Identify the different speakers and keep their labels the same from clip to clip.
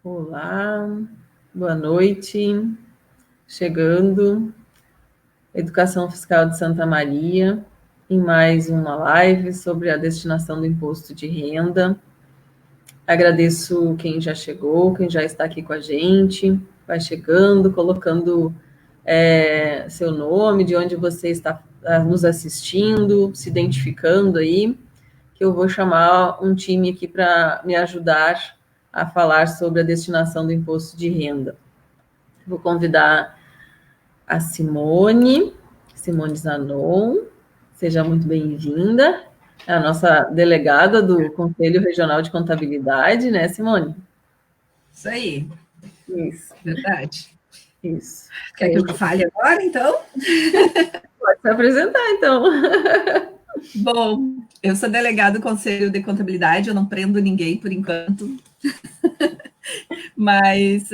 Speaker 1: Olá, boa noite. Chegando, Educação Fiscal de Santa Maria, em mais uma live sobre a destinação do imposto de renda. Agradeço quem já chegou, quem já está aqui com a gente, vai chegando, colocando seu nome, de onde você está nos assistindo, se identificando aí, que eu vou chamar um time aqui para me ajudar a falar sobre a destinação do imposto de renda. Vou convidar a Simone Zanon, seja muito bem-vinda, é a nossa delegada do Conselho Regional de Contabilidade, né, Simone?
Speaker 2: Isso aí.
Speaker 1: Isso.
Speaker 2: Verdade.
Speaker 1: Isso.
Speaker 2: Quer que eu fale agora, então?
Speaker 1: Pode se apresentar, então.
Speaker 2: Bom, eu sou delegada do Conselho de Contabilidade, eu não prendo ninguém por enquanto, mas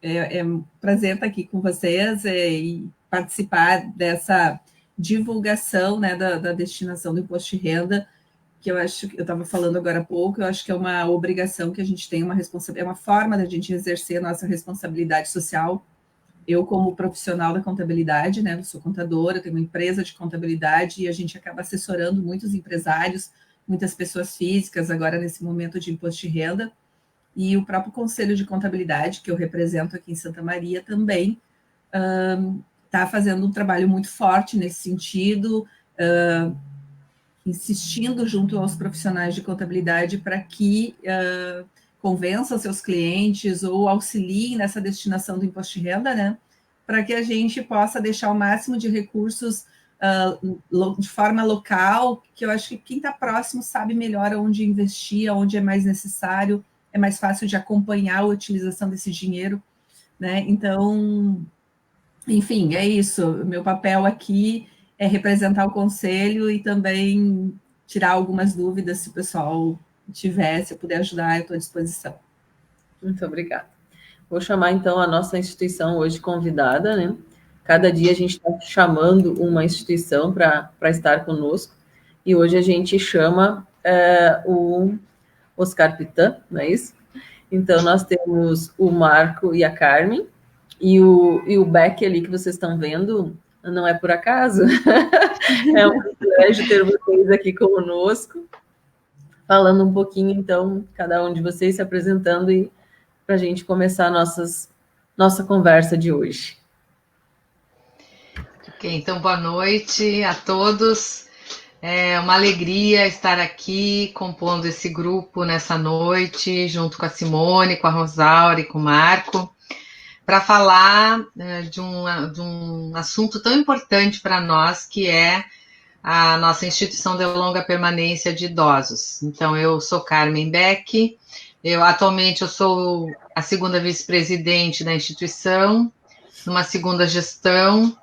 Speaker 2: é um prazer estar aqui com vocês e participar dessa divulgação, né, da destinação do imposto de renda, que eu acho que eu estava falando agora há pouco, eu acho que é uma obrigação que a gente tem, uma responsabilidade, é uma forma da gente exercer a nossa responsabilidade social. Eu, como profissional da contabilidade, né, eu sou contadora, tenho uma empresa de contabilidade e a gente acaba assessorando muitos empresários, muitas pessoas físicas, agora nesse momento de imposto de renda, e o próprio Conselho de Contabilidade, que eu represento aqui em Santa Maria, também está fazendo um trabalho muito forte nesse sentido, insistindo junto aos profissionais de contabilidade para que convençam seus clientes ou auxiliem nessa destinação do imposto de renda, né? Para que a gente possa deixar o máximo de recursos de forma local, que eu acho que quem está próximo sabe melhor onde investir, onde é mais necessário, é mais fácil de acompanhar a utilização desse dinheiro, né? Então, enfim, é isso. Meu papel aqui é representar o conselho e também tirar algumas dúvidas se o pessoal tiver, se eu puder ajudar, eu estou à disposição.
Speaker 1: Muito obrigada. Vou chamar, então, a nossa instituição hoje convidada, né? Cada dia a gente está chamando uma instituição para estar conosco, e hoje a gente chama o Oscar Pitan, não é isso? Então, nós temos o Marco e a Carmen, e o Beck ali que vocês estão vendo, não é por acaso, é um privilégio ter vocês aqui conosco, falando um pouquinho, então, cada um de vocês se apresentando e para a gente começar nossa conversa de hoje.
Speaker 3: Ok, então boa noite a todos. É uma alegria estar aqui compondo esse grupo nessa noite, junto com a Simone, com a Rosaura e com o Marco, para falar de um assunto tão importante para nós, que é a nossa instituição de longa permanência de idosos. Então, eu sou Carmen Beck, atualmente eu sou a segunda vice-presidente da instituição, numa segunda gestão,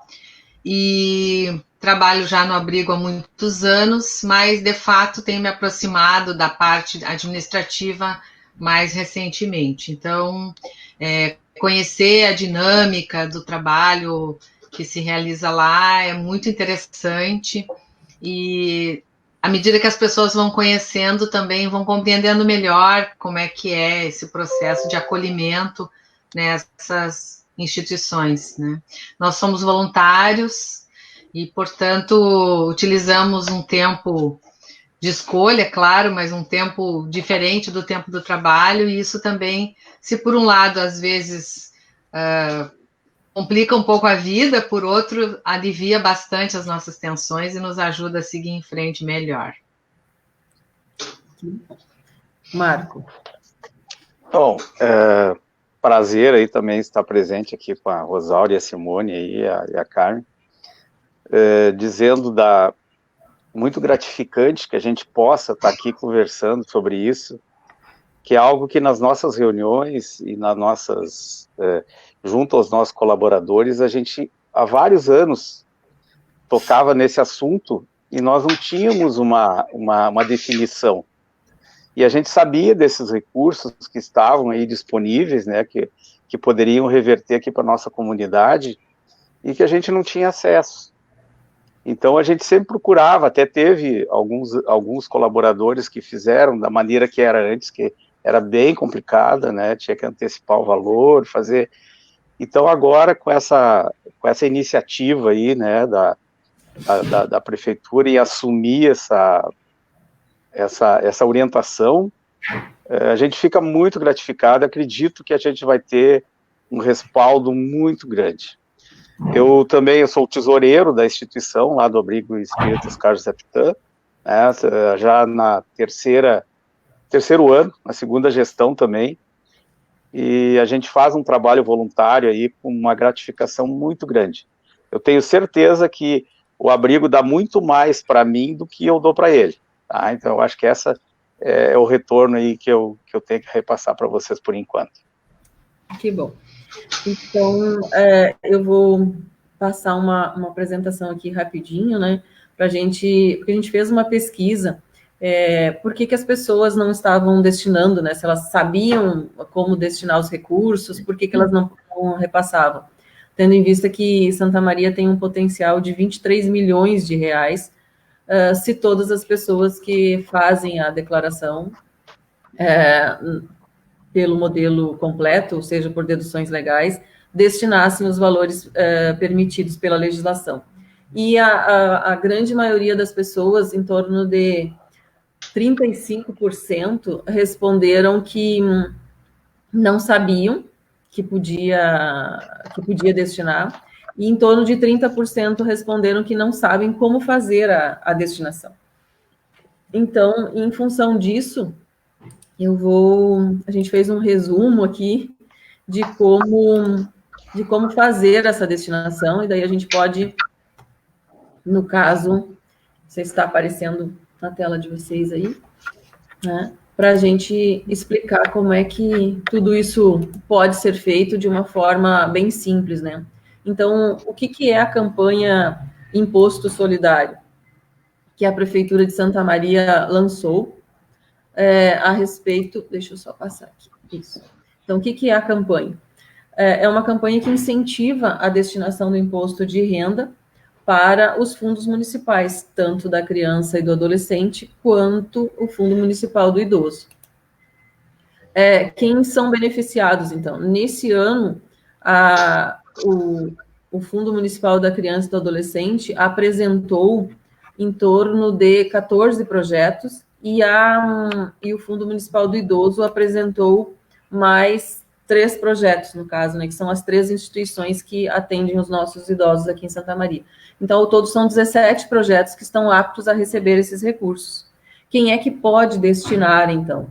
Speaker 3: e trabalho já no abrigo há muitos anos, mas de fato tenho me aproximado da parte administrativa mais recentemente. Então, conhecer a dinâmica do trabalho que se realiza lá é muito interessante, e à medida que as pessoas vão conhecendo também vão compreendendo melhor como é que é esse processo de acolhimento nessas instituições, né? Nós somos voluntários e, portanto, utilizamos um tempo de escolha, claro, mas um tempo diferente do tempo do trabalho, e isso também, se por um lado, às vezes, complica um pouco a vida, por outro, alivia bastante as nossas tensões e nos ajuda a seguir em frente melhor.
Speaker 1: Marco.
Speaker 4: Bom, prazer aí também estar presente aqui com a Rosaura e a Simone e a Carmen, dizendo muito gratificante que a gente possa estar aqui conversando sobre isso, que é algo que nas nossas reuniões e junto aos nossos colaboradores, a gente há vários anos tocava nesse assunto e nós não tínhamos uma definição. E a gente sabia desses recursos que estavam aí disponíveis, né, que poderiam reverter aqui para a nossa comunidade, e que a gente não tinha acesso. Então a gente sempre procurava, até teve alguns colaboradores que fizeram da maneira que era antes, que era bem complicada, né? Tinha que antecipar o valor, fazer. Então, agora, com essa iniciativa aí, né, da prefeitura em assumir essa orientação, a gente fica muito gratificado, acredito que a gente vai ter um respaldo muito grande. Eu sou o tesoureiro da instituição, lá do Abrigo Espíritas Carlos Zapitã, né, já na terceiro ano, na segunda gestão também, e a gente faz um trabalho voluntário aí com uma gratificação muito grande. Eu tenho certeza que o abrigo dá muito mais para mim do que eu dou para ele, tá? Então, eu acho que essa é o retorno aí que eu tenho que repassar para vocês por enquanto.
Speaker 1: Que bom. Então, eu vou passar uma apresentação aqui rapidinho, né, porque a gente fez uma pesquisa, por que as pessoas não estavam destinando, né, se elas sabiam como destinar os recursos, por que elas não repassavam, tendo em vista que Santa Maria tem um potencial de 23 milhões de reais, se todas as pessoas que fazem a declaração pelo modelo completo, ou seja, por deduções legais, destinassem os valores permitidos pela legislação. E a grande maioria das pessoas, em torno de 35%, responderam que não sabiam que podia destinar, e em torno de 30% responderam que não sabem como fazer a destinação. Então, em função disso, a gente fez um resumo aqui de como fazer essa destinação, e daí a gente pode, no caso, não sei se está aparecendo na tela de vocês aí, né, para a gente explicar como é que tudo isso pode ser feito de uma forma bem simples, né? Então, o que é a campanha Imposto Solidário, que a Prefeitura de Santa Maria lançou, a respeito... Deixa eu só passar aqui. Isso. Então, o que é a campanha? É uma campanha que incentiva a destinação do imposto de renda para os fundos municipais, tanto da criança e do adolescente, quanto o Fundo Municipal do Idoso. Quem são beneficiados, então? Nesse ano, o Fundo Municipal da Criança e do Adolescente apresentou em torno de 14 projetos, e o Fundo Municipal do Idoso apresentou mais 3 projetos, no caso, né, que são as 3 instituições que atendem os nossos idosos aqui em Santa Maria. Então, ao todo, são 17 projetos que estão aptos a receber esses recursos. Quem é que pode destinar, então?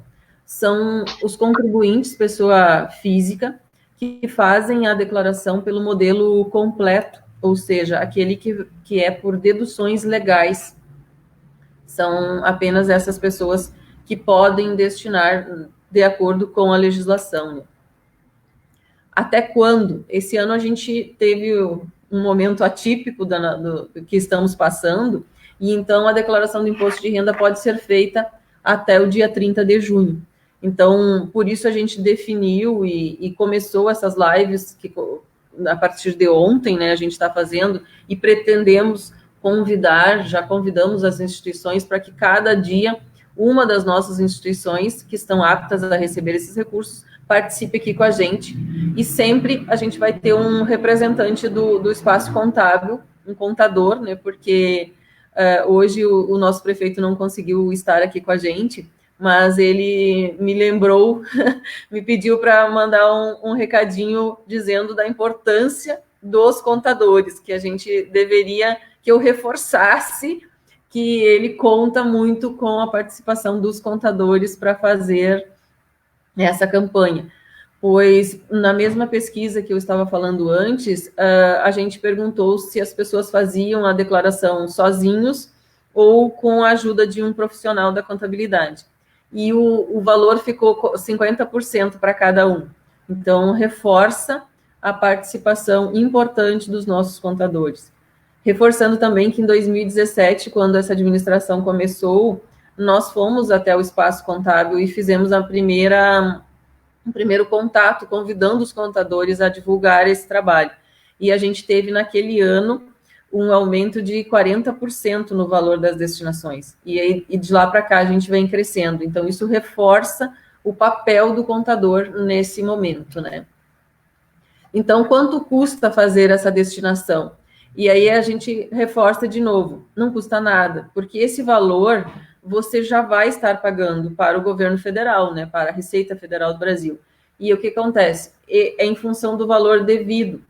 Speaker 1: São os contribuintes, pessoa física, que fazem a declaração pelo modelo completo, ou seja, aquele que é por deduções legais. São apenas essas pessoas que podem destinar de acordo com a legislação, né? Até quando? Esse ano a gente teve um momento atípico do que estamos passando, e então a declaração do imposto de renda pode ser feita até o dia 30 de junho. Então, por isso a gente definiu e começou essas lives que a partir de ontem, né, a gente está fazendo, e pretendemos já convidamos as instituições para que cada dia uma das nossas instituições que estão aptas a receber esses recursos participe aqui com a gente, e sempre a gente vai ter um representante do espaço contábil, um contador, né, porque hoje o nosso prefeito não conseguiu estar aqui com a gente, mas ele me lembrou, me pediu para mandar um recadinho dizendo da importância dos contadores, que a gente deveria, que eu reforçasse que ele conta muito com a participação dos contadores para fazer essa campanha. Pois, na mesma pesquisa que eu estava falando antes, a gente perguntou se as pessoas faziam a declaração sozinhos ou com a ajuda de um profissional da contabilidade. E o valor ficou 50% para cada um. Então, reforça a participação importante dos nossos contadores. Reforçando também que em 2017, quando essa administração começou, nós fomos até o espaço contábil e fizemos o primeiro contato, convidando os contadores a divulgar esse trabalho. E a gente teve, naquele ano, um aumento de 40% no valor das destinações. E de lá para cá a gente vem crescendo. Então, isso reforça o papel do contador nesse momento, né? Então, quanto custa fazer essa destinação? E aí a gente reforça de novo, não custa nada, porque esse valor você já vai estar pagando para o governo federal, né, para a Receita Federal do Brasil. E o que acontece? É em função do valor devido.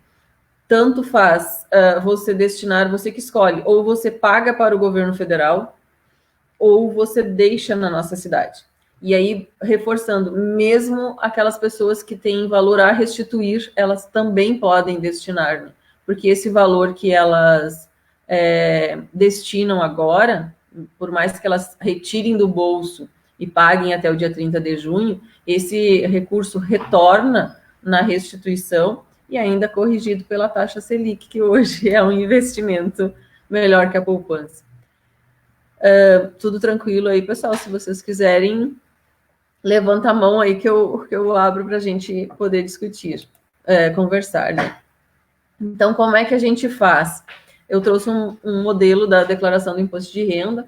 Speaker 1: Tanto faz você destinar, você que escolhe, ou você paga para o governo federal, ou você deixa na nossa cidade. E aí, reforçando, mesmo aquelas pessoas que têm valor a restituir, elas também podem destinar, né? Porque esse valor que elas destinam agora, por mais que elas retirem do bolso e paguem até o dia 30 de junho, esse recurso retorna na restituição e ainda corrigido pela taxa Selic, que hoje é um investimento melhor que a poupança. Tudo tranquilo aí, pessoal. Se vocês quiserem, levanta a mão aí que eu abro para a gente poder discutir, conversar, né? Então, como é que a gente faz? Eu trouxe um modelo da declaração do imposto de renda.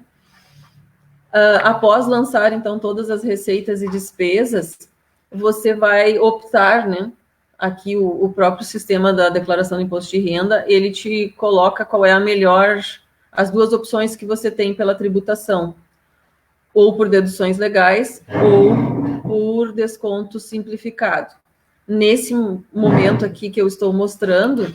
Speaker 1: Após lançar, então, todas as receitas e despesas, você vai optar, né? Aqui o próprio sistema da declaração do imposto de renda, ele te coloca qual é a melhor, as duas opções que você tem pela tributação, ou por deduções legais, ou por desconto simplificado. Nesse momento aqui que eu estou mostrando,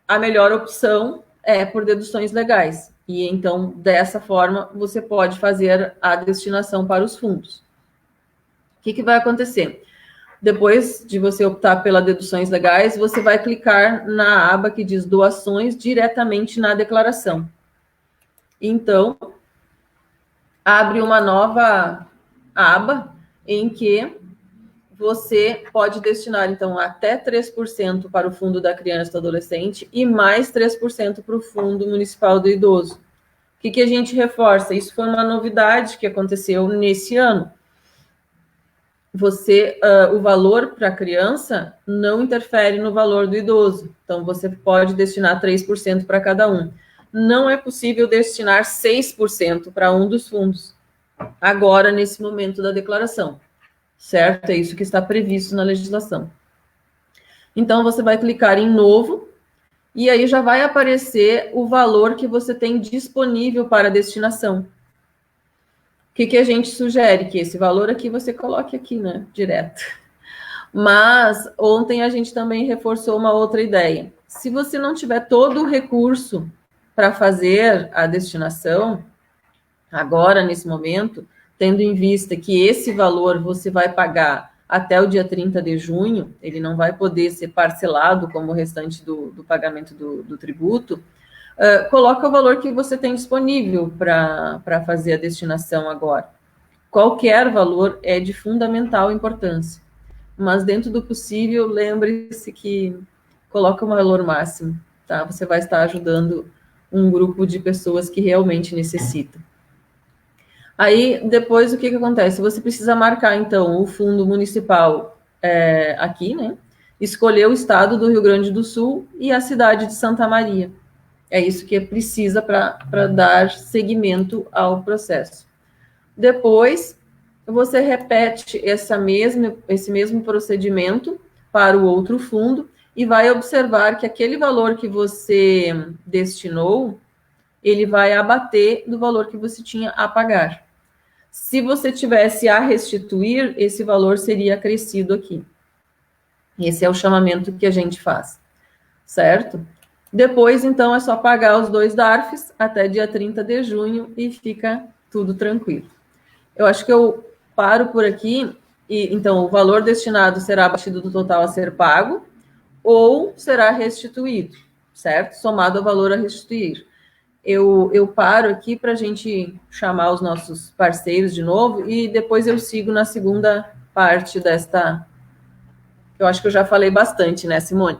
Speaker 1: a melhor opção é por deduções legais. E então, dessa forma, você pode fazer a destinação para os fundos. O que vai acontecer? Depois de você optar pelas deduções legais, você vai clicar na aba que diz doações diretamente na declaração. Então, abre uma nova aba em que você pode destinar, então, até 3% para o Fundo da Criança e do Adolescente e mais 3% para o Fundo Municipal do Idoso. O que a gente reforça? Isso foi uma novidade que aconteceu nesse ano. O valor para a criança não interfere no valor do idoso. Então, você pode destinar 3% para cada um. Não é possível destinar 6% para um dos fundos, agora, nesse momento da declaração. Certo? É isso que está previsto na legislação. Então, você vai clicar em novo, e aí já vai aparecer o valor que você tem disponível para destinação. O que a gente sugere? Que esse valor aqui você coloque aqui, né? Direto. Mas ontem a gente também reforçou uma outra ideia. Se você não tiver todo o recurso para fazer a destinação, agora, nesse momento, tendo em vista que esse valor você vai pagar até o dia 30 de junho, ele não vai poder ser parcelado como o restante do pagamento do tributo, coloca o valor que você tem disponível para fazer a destinação agora. Qualquer valor é de fundamental importância, mas dentro do possível, lembre-se que coloca um valor máximo, tá? Você vai estar ajudando um grupo de pessoas que realmente necessitam. Aí, depois, o que acontece? Você precisa marcar, então, o fundo municipal aqui, né? Escolher o estado do Rio Grande do Sul e a cidade de Santa Maria. É isso que precisa para dar seguimento ao processo. Depois, você repete esse mesmo procedimento para o outro fundo e vai observar que aquele valor que você destinou, ele vai abater do valor que você tinha a pagar. Se você tivesse a restituir, esse valor seria acrescido aqui. Esse é o chamamento que a gente faz, certo? Depois, então, é só pagar os 2 DARFs até dia 30 de junho e fica tudo tranquilo. Eu acho que eu paro por aqui. E, então, o valor destinado será abatido do total a ser pago ou será restituído, certo? Somado ao valor a restituir. Eu paro aqui para a gente chamar os nossos parceiros de novo e depois eu sigo na segunda parte desta... Eu acho que eu já falei bastante, né, Simone?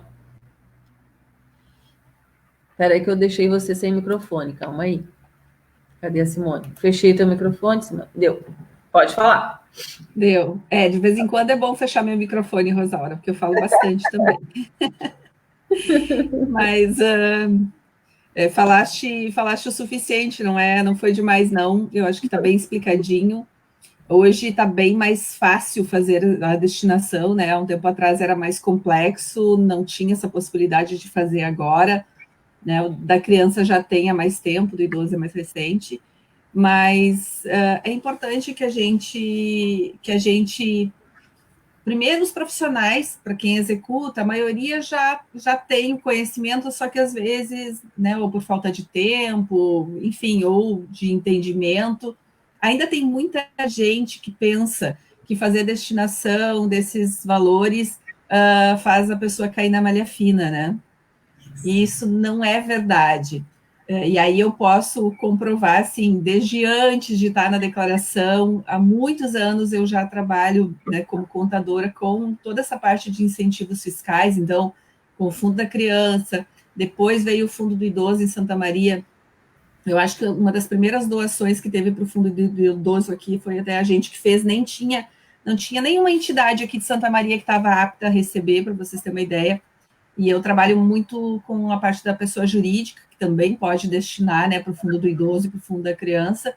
Speaker 1: Espera aí que eu deixei você sem microfone, calma aí. Cadê a Simone? Fechei teu microfone, Simone? Deu. Pode falar.
Speaker 2: Deu. De vez em quando é bom fechar meu microfone, Rosaura, porque eu falo bastante também. Mas falaste o suficiente, não foi demais, não. Eu acho que está bem explicadinho. Hoje está bem mais fácil fazer a destinação, né? Há um tempo atrás era mais complexo, não tinha essa possibilidade de fazer agora, né? O da criança já tem há mais tempo, do idoso é mais recente, mas é importante que a gente primeiro os profissionais, para quem executa, a maioria já tem o conhecimento, só que às vezes, né, ou por falta de tempo, enfim, ou de entendimento, ainda tem muita gente que pensa que fazer a destinação desses valores faz a pessoa cair na malha fina, né? E isso não é verdade. E aí eu posso comprovar, assim, desde antes de estar na declaração, há muitos anos eu já trabalho, né, como contadora com toda essa parte de incentivos fiscais, então, com o Fundo da Criança, depois veio o Fundo do Idoso em Santa Maria. Eu acho que uma das primeiras doações que teve para o Fundo do Idoso aqui foi até a gente que fez, não tinha nenhuma entidade aqui de Santa Maria que estava apta a receber, para vocês terem uma ideia. E eu trabalho muito com a parte da pessoa jurídica, que também pode destinar, né, para o Fundo do Idoso e para o Fundo da Criança.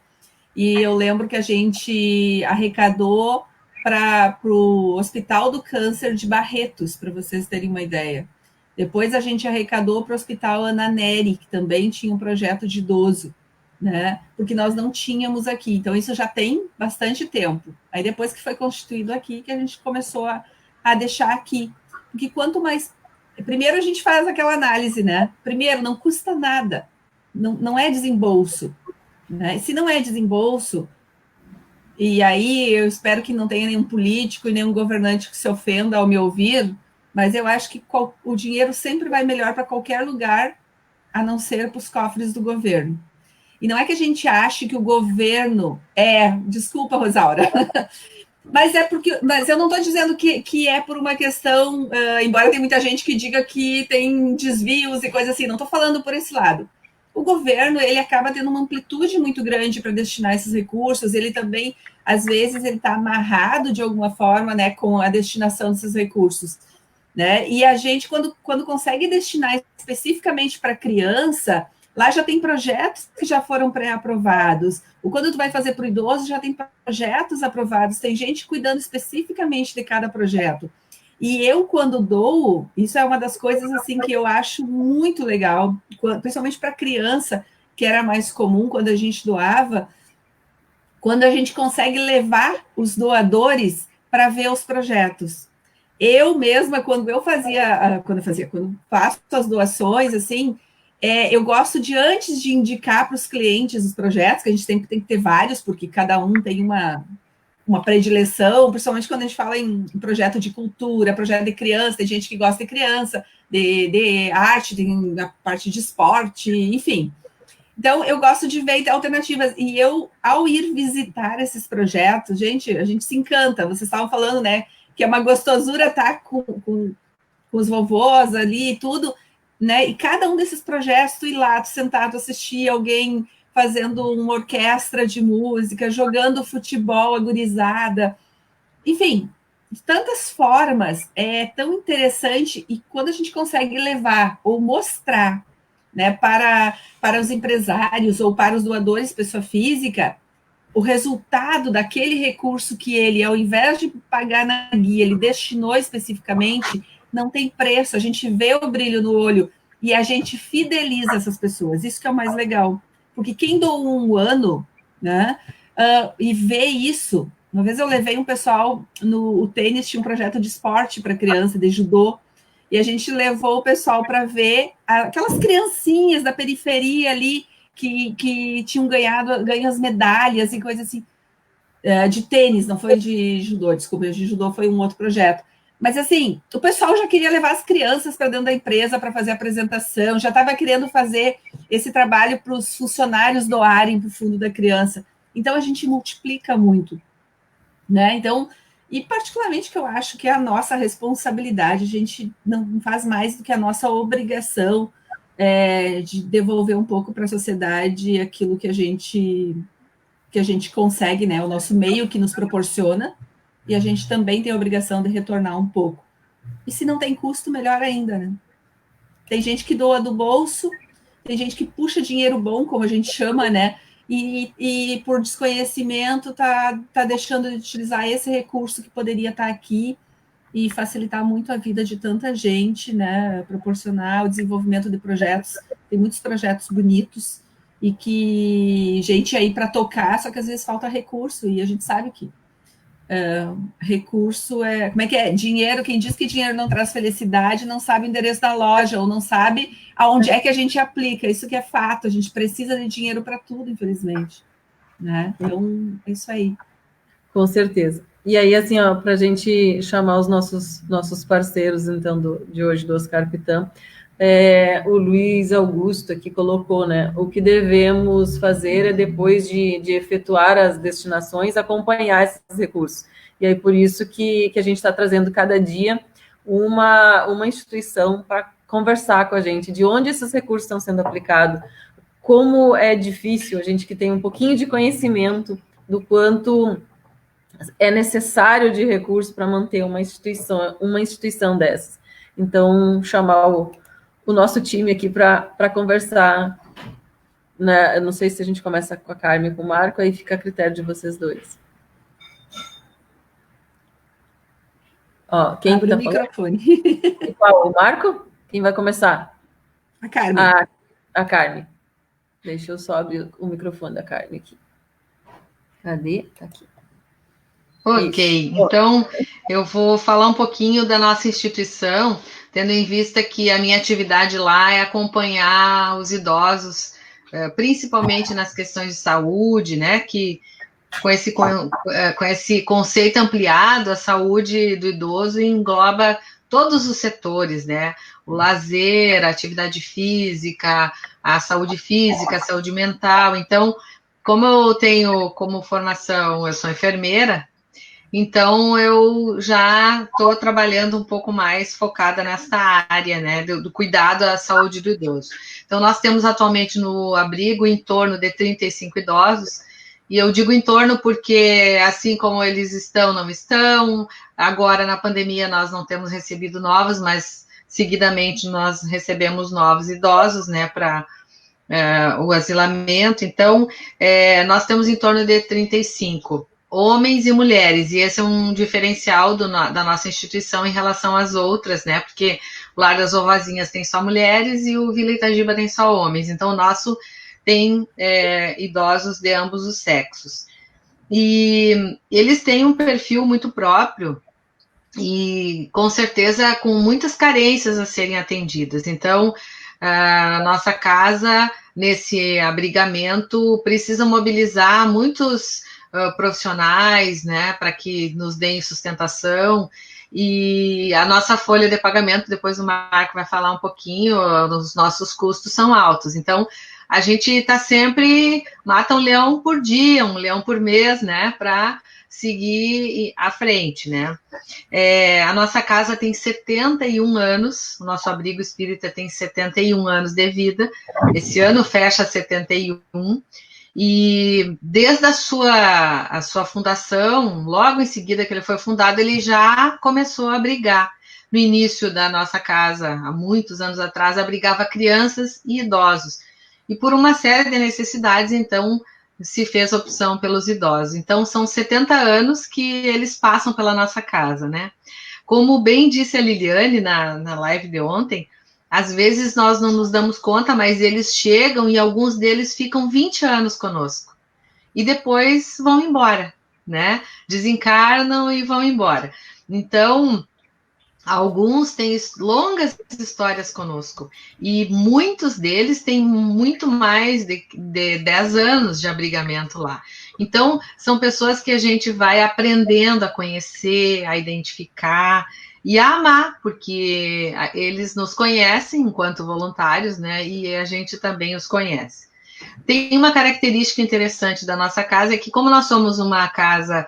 Speaker 2: E eu lembro que a gente arrecadou para o Hospital do Câncer de Barretos, para vocês terem uma ideia. Depois a gente arrecadou para o Hospital Ana Nery, que também tinha um projeto de idoso, né? Porque nós não tínhamos aqui. Então, isso já tem bastante tempo. Aí, depois que foi constituído aqui, que a gente começou a deixar aqui. Porque quanto mais... Primeiro, a gente faz aquela análise, né? Primeiro, não custa nada. Não é desembolso. Né? Se não é desembolso, e aí eu espero que não tenha nenhum político e nenhum governante que se ofenda ao me ouvir, mas eu acho que o dinheiro sempre vai melhor para qualquer lugar, a não ser para os cofres do governo. E não é que a gente ache que o governo desculpa, Rosaura, mas eu não estou dizendo que é por uma questão, embora tenha muita gente que diga que tem desvios e coisas assim, não estou falando por esse lado. O governo, ele acaba tendo uma amplitude muito grande para destinar esses recursos, ele também, às vezes, ele está amarrado de alguma forma, né, com a destinação desses recursos, né? E a gente, quando consegue destinar especificamente para criança, lá já tem projetos que já foram pré-aprovados. Ou quando tu vai fazer para o idoso, já tem projetos aprovados, tem gente cuidando especificamente de cada projeto. E eu, quando dou, isso é uma das coisas assim que eu acho muito legal, principalmente para criança, que era mais comum quando a gente doava, quando a gente consegue levar os doadores para ver os projetos. Eu mesma, quando faço as doações, assim, eu gosto de, antes de indicar para os clientes os projetos, que a gente sempre tem que ter vários, porque cada um tem uma predileção, principalmente quando a gente fala em projeto de cultura, projeto de criança, tem gente que gosta de criança, de arte, a parte de esporte, enfim. Então, eu gosto de ver alternativas. E eu, ao ir visitar esses projetos, gente, a gente se encanta. Vocês estavam falando, né, que é uma gostosura estar com os vovôs ali e tudo, né? E cada um desses projetos, tu ir lá, tu sentado, assistir alguém fazendo uma orquestra de música, jogando futebol, a gurizada, enfim, de tantas formas, é tão interessante, e quando a gente consegue levar ou mostrar, né, para os empresários ou para os doadores, pessoa física, o resultado daquele recurso que ele, ao invés de pagar na guia, ele destinou especificamente, não tem preço, a gente vê o brilho no olho e a gente fideliza essas pessoas, isso que é o mais legal. Porque quem doou um ano, né, e vê isso, uma vez eu levei um pessoal no tênis, tinha um projeto de esporte para criança, de judô, e a gente levou o pessoal para ver aquelas criancinhas da periferia ali, que tinham ganho as medalhas e coisas assim, de tênis, não foi de judô, desculpa, de judô foi um outro projeto. Mas, assim, o pessoal já queria levar as crianças para dentro da empresa para fazer a apresentação, já estava querendo fazer esse trabalho para os funcionários doarem para o Fundo da Criança. Então, a gente multiplica muito, né? Então, e particularmente que eu acho que é a nossa responsabilidade, a gente não faz mais do que a nossa obrigação de devolver um pouco para a sociedade aquilo que a gente consegue, né? O nosso meio que nos proporciona, e a gente também tem a obrigação de retornar um pouco. E se não tem custo, melhor ainda, né? Tem gente que doa do bolso, tem gente que puxa dinheiro bom, como a gente chama, né? e por desconhecimento está deixando de utilizar esse recurso que poderia estar aqui e facilitar muito a vida de tanta gente, né? Proporcionar o desenvolvimento de projetos. Tem muitos projetos bonitos e que gente aí para tocar, só que às vezes falta recurso, e a gente sabe que recurso é... Como é que é? Dinheiro, quem diz que dinheiro não traz felicidade não sabe o endereço da loja, ou não sabe aonde é que a gente aplica. Isso que é fato, a gente precisa de dinheiro para tudo, infelizmente. Né? Então, é isso aí.
Speaker 1: Com certeza. E aí, assim, para a gente chamar os nossos parceiros, então, de hoje, do Oscar Pitã, o Luiz Augusto aqui colocou, né? O que devemos fazer é, depois de efetuar as destinações, acompanhar esses recursos. E aí, por isso que a gente está trazendo cada dia uma instituição para conversar com a gente de onde esses recursos estão sendo aplicados, como é difícil, a gente que tem um pouquinho de conhecimento do quanto é necessário de recursos para manter uma instituição dessas. Então, chamar o nosso time aqui para conversar, né? Eu não sei se a gente começa com a Carmen e com o Marco, aí fica a critério de vocês dois. Quem
Speaker 2: abre o microfone.
Speaker 1: Qual? O Marco? Quem vai começar?
Speaker 2: A Carmen.
Speaker 1: A Carmen. Deixa eu só abrir o microfone da Carmen aqui. Cadê? Tá aqui.
Speaker 3: Ok, então eu vou falar um pouquinho da nossa instituição, tendo em vista que a minha atividade lá é acompanhar os idosos, principalmente nas questões de saúde, né, que com esse conceito ampliado, a saúde do idoso engloba todos os setores, né, o lazer, a atividade física, a saúde mental. Então, como eu tenho como formação, eu sou enfermeira, então, eu já estou trabalhando um pouco mais focada nessa área, né, do cuidado à saúde do idoso. Então, nós temos atualmente no abrigo em torno de 35 idosos, e eu digo em torno porque, assim como eles estão, não estão, agora na pandemia nós não temos recebido novos, mas seguidamente nós recebemos novos idosos, né, para o asilamento. Então, nós temos em torno de 35 homens e mulheres, e esse é um diferencial da nossa instituição em relação às outras, né, porque o Lar das Vovozinhas tem só mulheres e o Vila Itagiba tem só homens, então o nosso tem idosos de ambos os sexos. E eles têm um perfil muito próprio e, com certeza, com muitas carências a serem atendidas. Então, a nossa casa, nesse abrigamento, precisa mobilizar muitos profissionais, né, para que nos deem sustentação, e a nossa folha de pagamento, depois o Marco vai falar um pouquinho, os nossos custos são altos, então a gente está sempre, mata um leão por dia, um leão por mês, né, para seguir à frente, né. A nossa casa tem 71 anos, o nosso abrigo espírita tem 71 anos de vida, esse ano fecha 71, e desde a sua fundação, logo em seguida que ele foi fundado, ele já começou a abrigar. No início da nossa casa, há muitos anos atrás, abrigava crianças e idosos. E por uma série de necessidades, então, se fez opção pelos idosos. Então, são 70 anos que eles passam pela nossa casa, né? Como bem disse a Liliane na live de ontem, às vezes nós não nos damos conta, mas eles chegam e alguns deles ficam 20 anos conosco. E depois vão embora, né? Desencarnam e vão embora. Então, alguns têm longas histórias conosco. E muitos deles têm muito mais de 10 anos de abrigamento lá. Então, são pessoas que a gente vai aprendendo a conhecer, a identificar e a amar, porque eles nos conhecem enquanto voluntários, né? E a gente também os conhece. Tem uma característica interessante da nossa casa, é que como nós somos uma casa,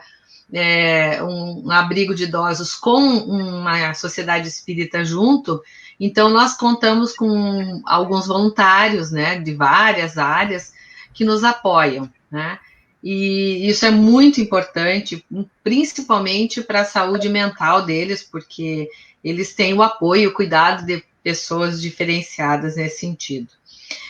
Speaker 3: um abrigo de idosos com uma sociedade espírita junto, então nós contamos com alguns voluntários, né? De várias áreas que nos apoiam, né? E isso é muito importante, principalmente para a saúde mental deles, porque eles têm o apoio e o cuidado de pessoas diferenciadas nesse sentido.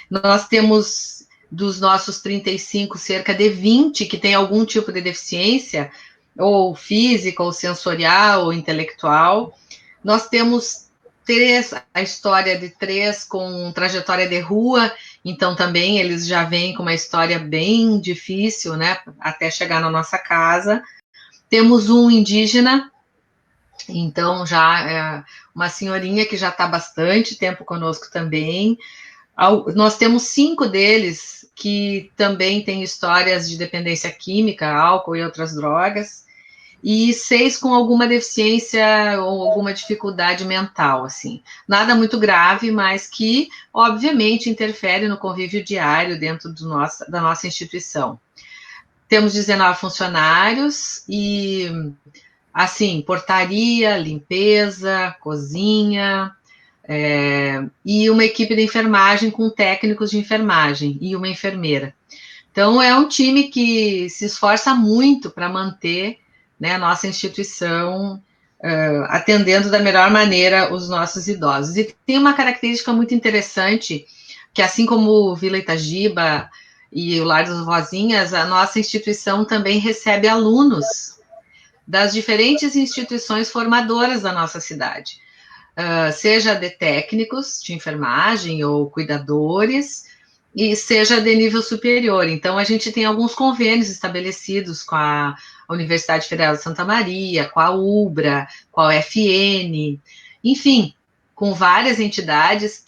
Speaker 3: Nós temos dos nossos 35, cerca de 20 que tem algum tipo de deficiência, ou física, ou sensorial, ou intelectual. Nós temos 3, a história de 3 com trajetória de rua, então também eles já vêm com uma história bem difícil, né, até chegar na nossa casa. Temos um indígena, então já é uma senhorinha que já está bastante tempo conosco também. Nós temos 5 deles que também têm histórias de dependência química, álcool e outras drogas, e 6 com alguma deficiência ou alguma dificuldade mental, assim. Nada muito grave, mas que, obviamente, interfere no convívio diário dentro da nossa instituição. Temos 19 funcionários e, assim, portaria, limpeza, cozinha, e uma equipe de enfermagem com técnicos de enfermagem e uma enfermeira. Então, é um time que se esforça muito para manter, né, a nossa instituição atendendo da melhor maneira os nossos idosos. E tem uma característica muito interessante, que assim como o Vila Itagiba e o Lar das Rosinhas, a nossa instituição também recebe alunos das diferentes instituições formadoras da nossa cidade, seja de técnicos de enfermagem ou cuidadores, e seja de nível superior. Então, a gente tem alguns convênios estabelecidos com a Universidade Federal de Santa Maria, com a UBRA, com a UFN, enfim, com várias entidades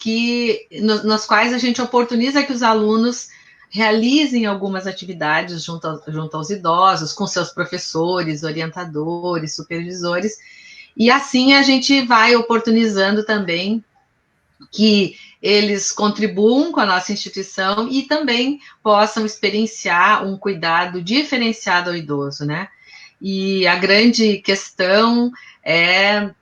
Speaker 3: nas quais a gente oportuniza que os alunos realizem algumas atividades junto aos idosos, com seus professores, orientadores, supervisores, e assim a gente vai oportunizando também que eles contribuam com a nossa instituição e também possam experienciar um cuidado diferenciado ao idoso, né? E a grande questão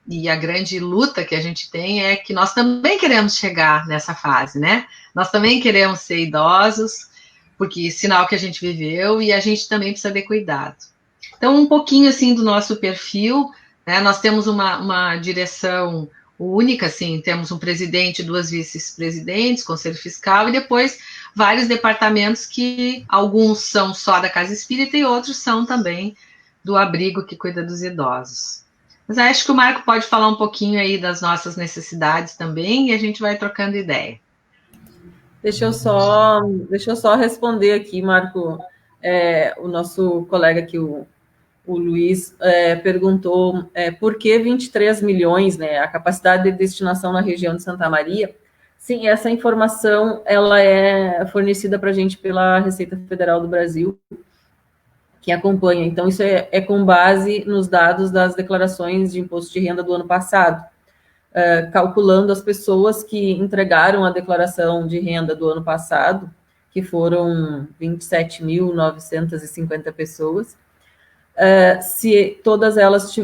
Speaker 3: e a grande luta que a gente tem é que nós também queremos chegar nessa fase, né? Nós também queremos ser idosos, porque é sinal que a gente viveu e a gente também precisa de cuidado. Então, um pouquinho, assim, do nosso perfil, né? Nós temos uma direção única, assim, temos um presidente, 2 vice-presidentes, conselho fiscal, e depois vários departamentos que alguns são só da Casa Espírita e outros são também do abrigo que cuida dos idosos. Mas acho que o Marco pode falar um pouquinho aí das nossas necessidades também e a gente vai trocando ideia.
Speaker 1: Deixa eu só responder aqui, Marco, o nosso colega aqui, o Luiz, perguntou por que 23 milhões, né, a capacidade de destinação na região de Santa Maria. Sim, essa informação ela é fornecida para a gente pela Receita Federal do Brasil, que acompanha. Então, isso é com base nos dados das declarações de imposto de renda do ano passado, calculando as pessoas que entregaram a declaração de renda do ano passado, que foram 27.950 pessoas, se todas elas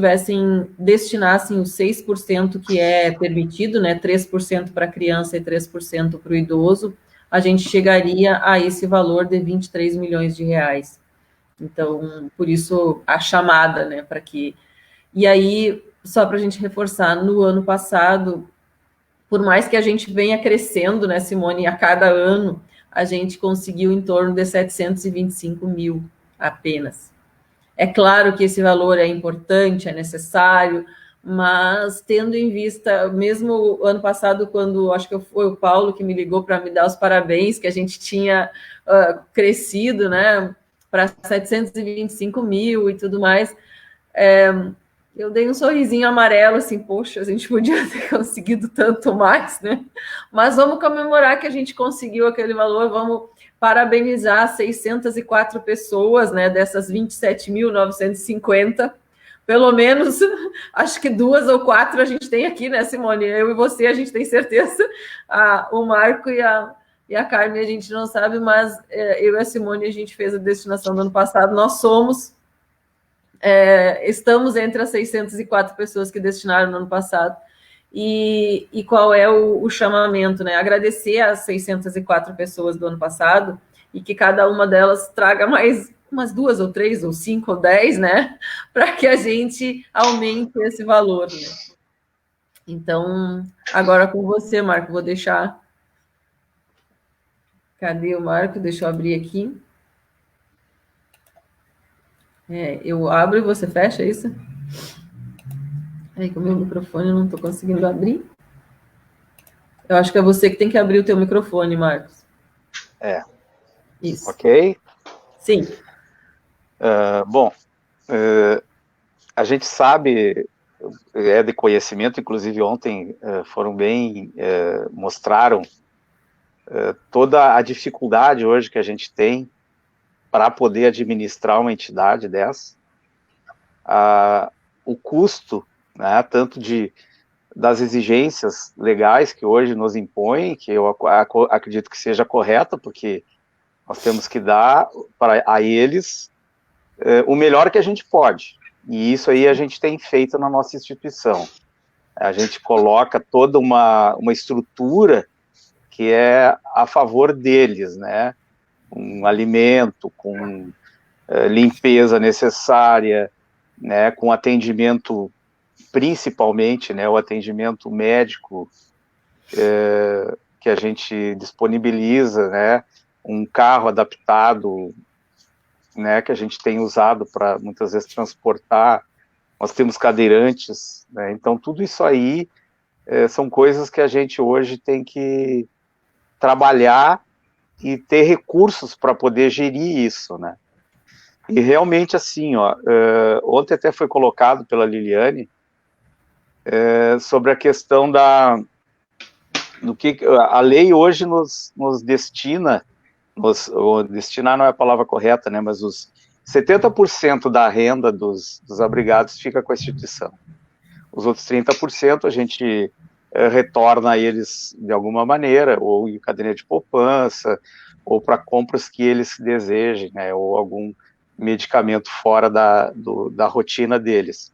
Speaker 1: destinassem os 6% que é permitido, né, 3% para a criança e 3% para o idoso, a gente chegaria a esse valor de 23 milhões de reais. Então, por isso a chamada, né, para que... E aí, só para a gente reforçar, no ano passado, por mais que a gente venha crescendo, né, Simone, a cada ano, a gente conseguiu em torno de 725 mil apenas. É claro que esse valor é importante, é necessário, mas tendo em vista, mesmo ano passado, quando acho que foi o Paulo que me ligou para me dar os parabéns, que a gente tinha crescido, né, para 725 mil e tudo mais, eu dei um sorrisinho amarelo, assim, poxa, a gente podia ter conseguido tanto mais, né? Mas vamos comemorar que a gente conseguiu aquele valor, vamos parabenizar 604 pessoas, né, dessas 27.950, pelo menos, acho que 2 ou 4 a gente tem aqui, né, Simone? Eu e você, a gente tem certeza, o Marco e a Carmen a gente não sabe, mas eu e a Simone, a gente fez a destinação do ano passado, nós estamos entre as 604 pessoas que destinaram no ano passado. E qual é o chamamento, né? Agradecer às 604 pessoas do ano passado e que cada uma delas traga mais umas 2 ou 3 ou 5 ou 10, né? Para que a gente aumente esse valor, né? Então, agora com você, Marco, vou deixar... Cadê o Marco? Deixa eu abrir aqui. Eu abro e você fecha, é isso? Aí, com o meu microfone eu não estou conseguindo abrir. Eu acho que é você que tem que abrir o teu microfone, Marcos.
Speaker 4: Isso. Ok?
Speaker 1: Sim.
Speaker 4: Bom, a gente sabe, é de conhecimento, inclusive ontem foram bem, mostraram toda a dificuldade hoje que a gente tem para poder administrar uma entidade dessa, o custo, né, tanto das exigências legais que hoje nos impõem, que eu acredito que seja correta, porque nós temos que dar a eles o melhor que a gente pode, e isso aí a gente tem feito na nossa instituição. A gente coloca toda uma estrutura que é a favor deles, né, com alimento, com limpeza necessária, né, com atendimento, principalmente, né, o atendimento médico que a gente disponibiliza, né, um carro adaptado, né, que a gente tem usado para muitas vezes transportar, nós temos cadeirantes, né, então tudo isso aí são coisas que a gente hoje tem que trabalhar e ter recursos para poder gerir isso, né. E realmente assim, ontem até foi colocado pela Liliane sobre a questão do que a lei hoje nos destina, destinar não é a palavra correta, né, mas os 70% da renda dos abrigados fica com a instituição. Os outros 30% a gente retorna a eles de alguma maneira, ou em caderneta de poupança, ou para compras que eles desejem, né, ou algum medicamento fora da rotina deles.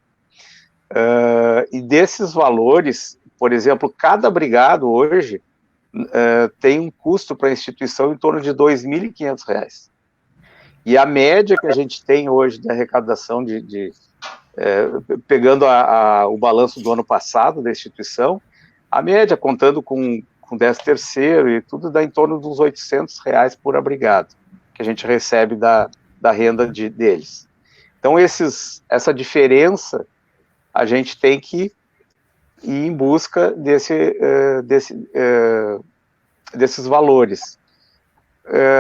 Speaker 4: E desses valores, por exemplo, cada abrigado hoje tem um custo para a instituição em torno de R$ 2.500. E a média que a gente tem hoje de arrecadação, pegando o balanço do ano passado da instituição, a média, contando com 13º e tudo, dá em torno dos R$ 800 por abrigado, que a gente recebe da renda deles. Então, essa diferença, a gente tem que ir em busca desses valores.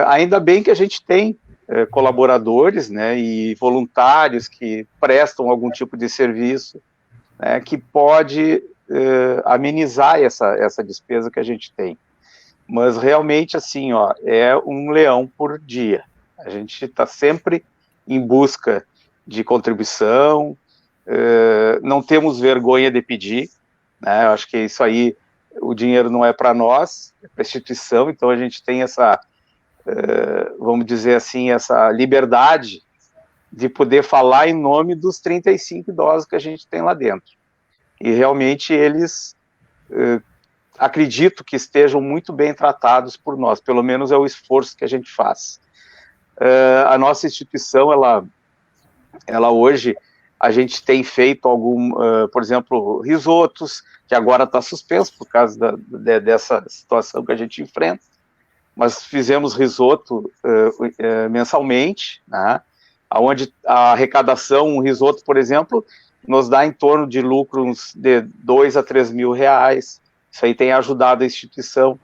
Speaker 4: Ainda bem que a gente tem colaboradores, né, e voluntários que prestam algum tipo de serviço, né, que pode amenizar essa despesa que a gente tem. Mas realmente, assim, é um leão por dia. A gente está sempre em busca de contribuição, não temos vergonha de pedir, né? Eu acho que isso aí, o dinheiro não é para nós, é para a instituição, então a gente tem essa, vamos dizer assim, essa liberdade de poder falar em nome dos 35 idosos que a gente tem lá dentro. E realmente eles, acredito que estejam muito bem tratados por nós, pelo menos é o esforço que a gente faz. A nossa instituição, ela hoje, a gente tem feito por exemplo, risotos, que agora está suspenso por causa dessa situação que a gente enfrenta, mas fizemos risoto mensalmente, né, onde a arrecadação, um risoto, por exemplo, nos dá em torno de lucros de R$2 a R$3 mil. Isso aí tem ajudado a instituição.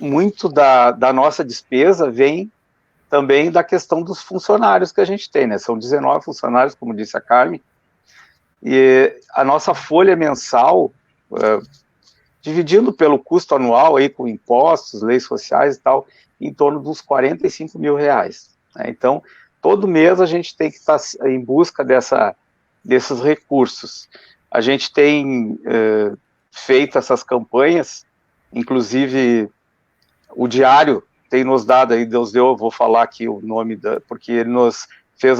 Speaker 4: Muito da nossa despesa vem também da questão dos funcionários que a gente tem, né? São 19 funcionários, como disse a Carmen, e a nossa folha mensal, dividindo pelo custo anual, aí, com impostos, leis sociais e tal, em torno dos R$45 mil. Né? Então, todo mês a gente tem que estar em busca desses recursos. A gente tem feito essas campanhas, inclusive o Diário tem nos dado aí, Deus deu, eu vou falar aqui o nome, porque ele nos fez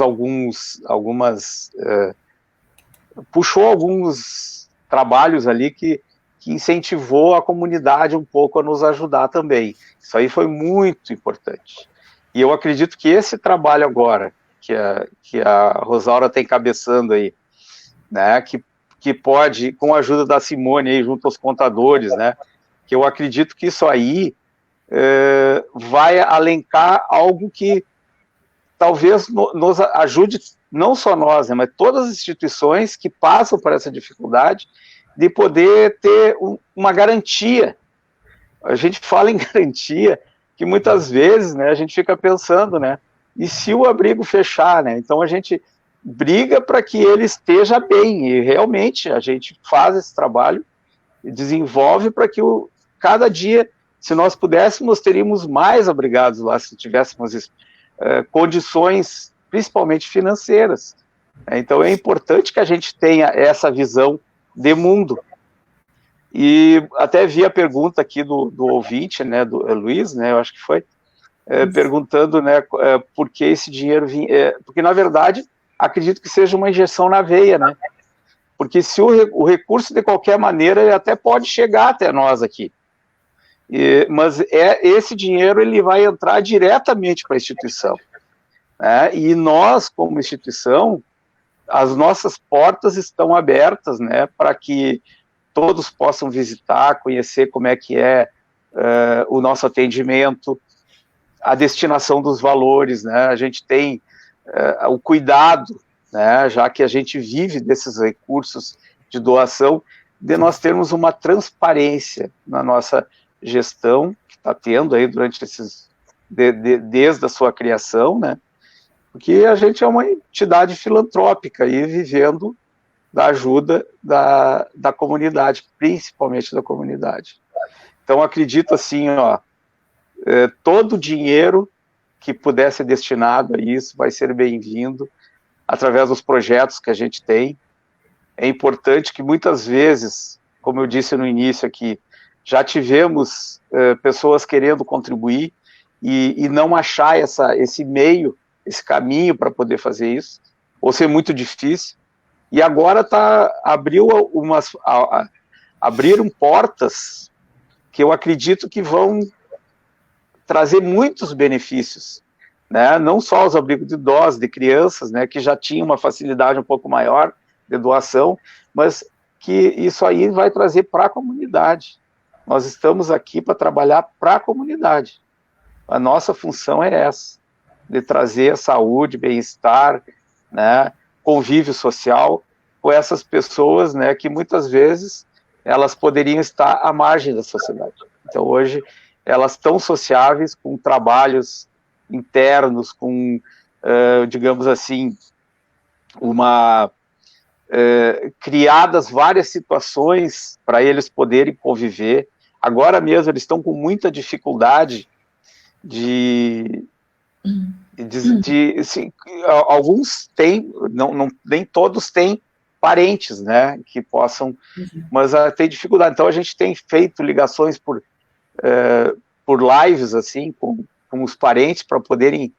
Speaker 4: puxou alguns trabalhos ali que incentivou a comunidade um pouco a nos ajudar também. Isso aí foi muito importante. E eu acredito que esse trabalho agora, que a Rosaura está encabeçando aí, né, que pode, com a ajuda da Simone aí, junto aos contadores, né, que eu acredito que isso aí vai alencar algo que talvez nos ajude, não só nós, né, mas todas as instituições que passam por essa dificuldade de poder ter uma garantia. A gente fala em garantia, que muitas vezes, né, a gente fica pensando, né, e se o abrigo fechar, né, então a gente briga para que ele esteja bem, e realmente a gente faz esse trabalho e desenvolve para que cada dia, se nós pudéssemos, teríamos mais abrigados lá, se tivéssemos condições, principalmente financeiras. Então é importante que a gente tenha essa visão de mundo. E até vi a pergunta aqui do ouvinte, né, do Luiz, né, eu acho que foi, perguntando, né, por que esse dinheiro vinha, porque na verdade acredito que seja uma injeção na veia, né, porque se o recurso de qualquer maneira ele até pode chegar até nós aqui, mas esse dinheiro ele vai entrar diretamente para a instituição, né, e nós como instituição, as nossas portas estão abertas, né, para que todos possam visitar, conhecer como é que é o nosso atendimento, a destinação dos valores, né? A gente tem o cuidado, né? Já que a gente vive desses recursos de doação, de nós termos uma transparência na nossa gestão, que está tendo aí durante desde a sua criação, né? Porque a gente é uma entidade filantrópica aí vivendo da ajuda da comunidade, principalmente da comunidade. Então, acredito assim, ó, todo o dinheiro que puder ser destinado a isso vai ser bem-vindo através dos projetos que a gente tem. É importante que muitas vezes, como eu disse no início aqui, já tivemos pessoas querendo contribuir e não achar esse meio, esse caminho para poder fazer isso, ou ser muito difícil. E agora abriram portas que eu acredito que vão trazer muitos benefícios, né? Não só os abrigos de idosos, de crianças, né, que já tinham uma facilidade um pouco maior de doação, mas que isso aí vai trazer para a comunidade. Nós estamos aqui para trabalhar para a comunidade. A nossa função é essa, de trazer saúde, bem-estar, né, convívio social com essas pessoas, né, que muitas vezes elas poderiam estar à margem da sociedade. Então, hoje, elas estão sociáveis com trabalhos internos, com, digamos assim, criadas várias situações para eles poderem conviver. Agora mesmo, eles estão com muita dificuldade assim, alguns têm, nem todos têm parentes, né, que possam, mas tem dificuldade. Então a gente tem feito ligações por lives, assim, com os parentes, para poderem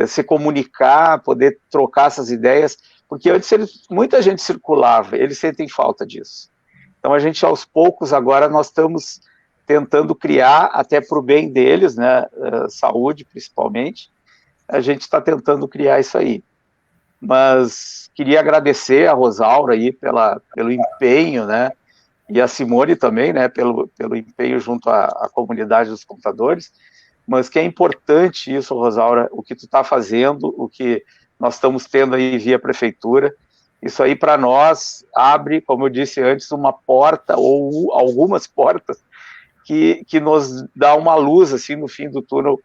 Speaker 4: se comunicar, poder trocar essas ideias, porque antes muita gente circulava, eles sentem falta disso. Então a gente, aos poucos, agora nós estamos tentando criar, até para o bem deles, né, saúde principalmente, a gente está tentando criar isso aí. Mas queria agradecer a Rosaura aí pelo empenho, né, e a Simone também, né, pelo empenho junto à comunidade dos contadores, mas que é importante isso, Rosaura, o que tu está fazendo, o que nós estamos tendo aí via prefeitura, isso aí para nós abre, como eu disse antes, uma porta ou algumas portas que nos dá uma luz assim no fim do túnel,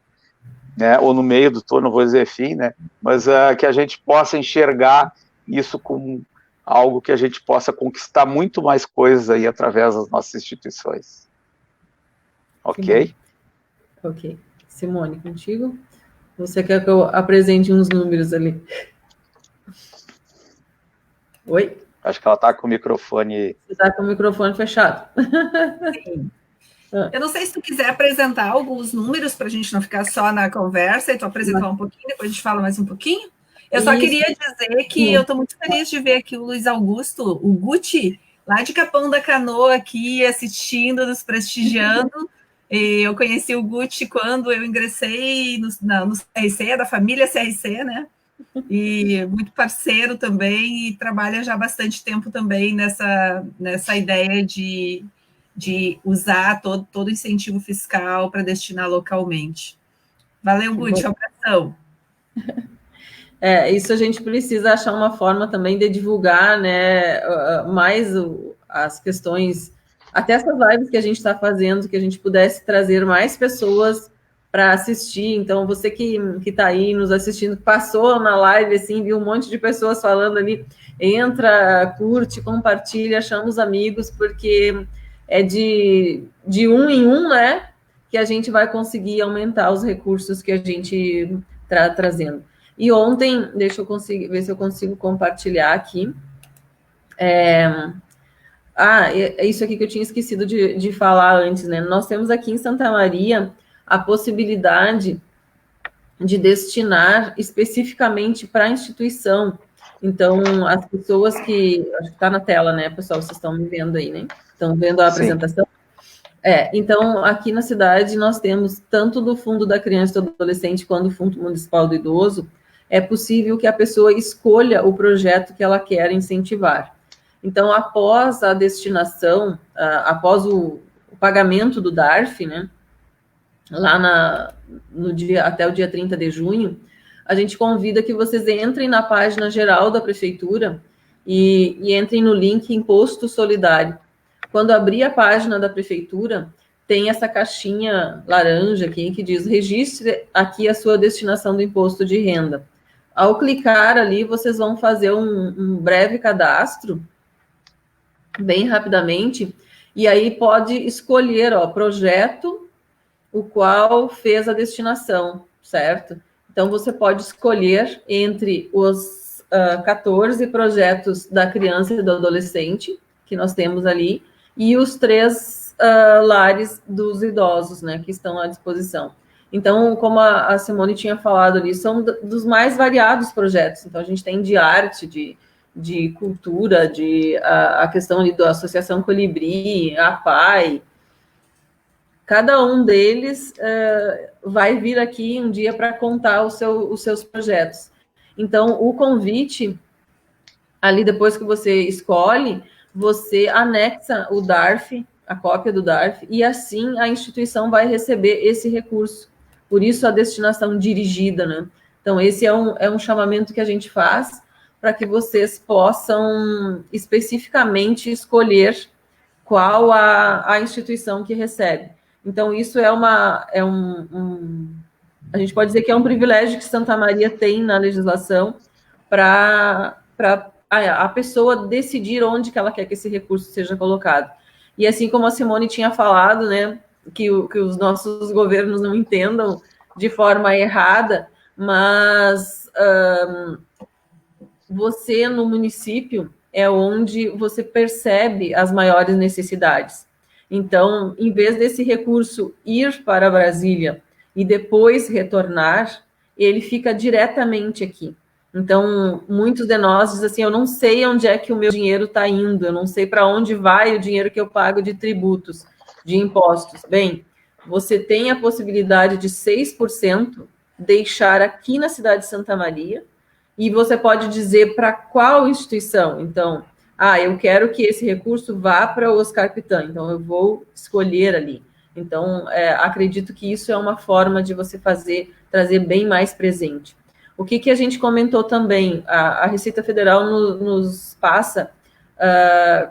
Speaker 4: né, ou no meio do túnel, vou dizer fim, né, mas que a gente possa enxergar isso como algo que a gente possa conquistar muito mais coisas aí através das nossas instituições. Ok?
Speaker 1: Ok. Simone, contigo? Você quer que eu apresente uns números ali? Oi?
Speaker 4: Acho que ela está com o microfone...
Speaker 1: Você está com o microfone fechado.
Speaker 2: Sim. Eu não sei se tu quiser apresentar alguns números para a gente não ficar só na conversa, e tu apresentar um pouquinho, depois a gente fala mais um pouquinho. Eu só queria dizer que eu estou muito feliz de ver aqui o Luiz Augusto, o Guti, lá de Capão da Canoa, aqui assistindo, nos prestigiando. E eu conheci o Guti quando eu ingressei no CRC, da família CRC, né? E muito parceiro também, e trabalha já há bastante tempo também nessa ideia de de usar todo o incentivo fiscal para destinar localmente. Valeu, Guti, um abração.
Speaker 1: Isso a gente precisa achar uma forma também de divulgar, né, mais as questões, até essas lives que a gente está fazendo, que a gente pudesse trazer mais pessoas para assistir. Então, você que está aí nos assistindo, passou na live, assim, viu um monte de pessoas falando ali, entra, curte, compartilha, chama os amigos, porque é de um em um, né, que a gente vai conseguir aumentar os recursos que a gente está trazendo. E ontem, deixa eu ver se eu consigo compartilhar aqui. É isso aqui que eu tinha esquecido de falar antes, né? Nós temos aqui em Santa Maria a possibilidade de destinar especificamente para a instituição. Então, as pessoas que... Acho que está na tela, né, pessoal? Vocês estão me vendo aí, né? Estão vendo a apresentação? Então, aqui na cidade, nós temos tanto do Fundo da Criança e do Adolescente quanto do Fundo Municipal do Idoso. É possível que a pessoa escolha o projeto que ela quer incentivar. Então, após a destinação, após o pagamento do DARF, né, lá até o dia 30 de junho, a gente convida que vocês entrem na página geral da Prefeitura e entrem no link Imposto Solidário. Quando abrir a página da Prefeitura, tem essa caixinha laranja aqui que diz: registre aqui a sua destinação do imposto de renda. Ao clicar ali, vocês vão fazer um breve cadastro, bem rapidamente, e aí pode escolher, projeto, o qual fez a destinação, certo? Então, você pode escolher entre os 14 projetos da criança e do adolescente, que nós temos ali, e os 3 lares dos idosos, né, que estão à disposição. Então, como a Simone tinha falado ali, são dos mais variados projetos. Então, a gente tem de arte, de cultura, a questão ali da Associação Colibri, a PAI. Cada um deles vai vir aqui um dia para contar os seus projetos. Então, o convite, ali depois que você escolhe, você anexa o DARF, a cópia do DARF, e assim a instituição vai receber esse recurso. Por isso a destinação dirigida, né? Então, esse é um chamamento que a gente faz para que vocês possam especificamente escolher qual a instituição que recebe. Então, isso a gente pode dizer que é um privilégio que Santa Maria tem na legislação para a pessoa decidir onde que ela quer que esse recurso seja colocado. E assim como a Simone tinha falado, né, que os nossos governos não entendam de forma errada, mas você no município é onde você percebe as maiores necessidades. Então, em vez desse recurso ir para Brasília e depois retornar, ele fica diretamente aqui. Então, muitos de nós dizem assim: eu não sei onde é que o meu dinheiro está indo, eu não sei para onde vai o dinheiro que eu pago de tributos, de impostos. Bem, você tem a possibilidade de 6% deixar aqui na cidade de Santa Maria, e você pode dizer para qual instituição. Então, eu quero que esse recurso vá para o Oscar Pitã, então eu vou escolher ali. Então, acredito que isso é uma forma de você trazer bem mais presente. O que a gente comentou também, a Receita Federal nos passa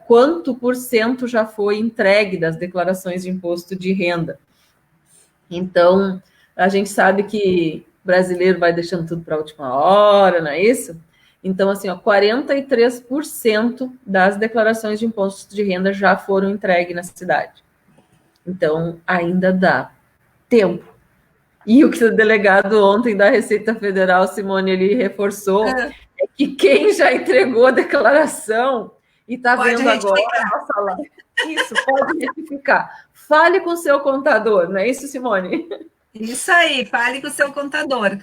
Speaker 1: quanto por cento já foi entregue das declarações de imposto de renda. Então, a gente sabe que o brasileiro vai deixando tudo para a última hora, não é isso? Então, assim, 43% das declarações de imposto de renda já foram entregues na cidade. Então, ainda dá tempo. E o que o delegado ontem da Receita Federal, Simone, ele reforçou, é que quem já entregou a declaração e está vendo agora a nossa live, isso, pode retificar. Fale com o seu contador, não é isso, Simone?
Speaker 2: Isso aí, fale com o seu contador.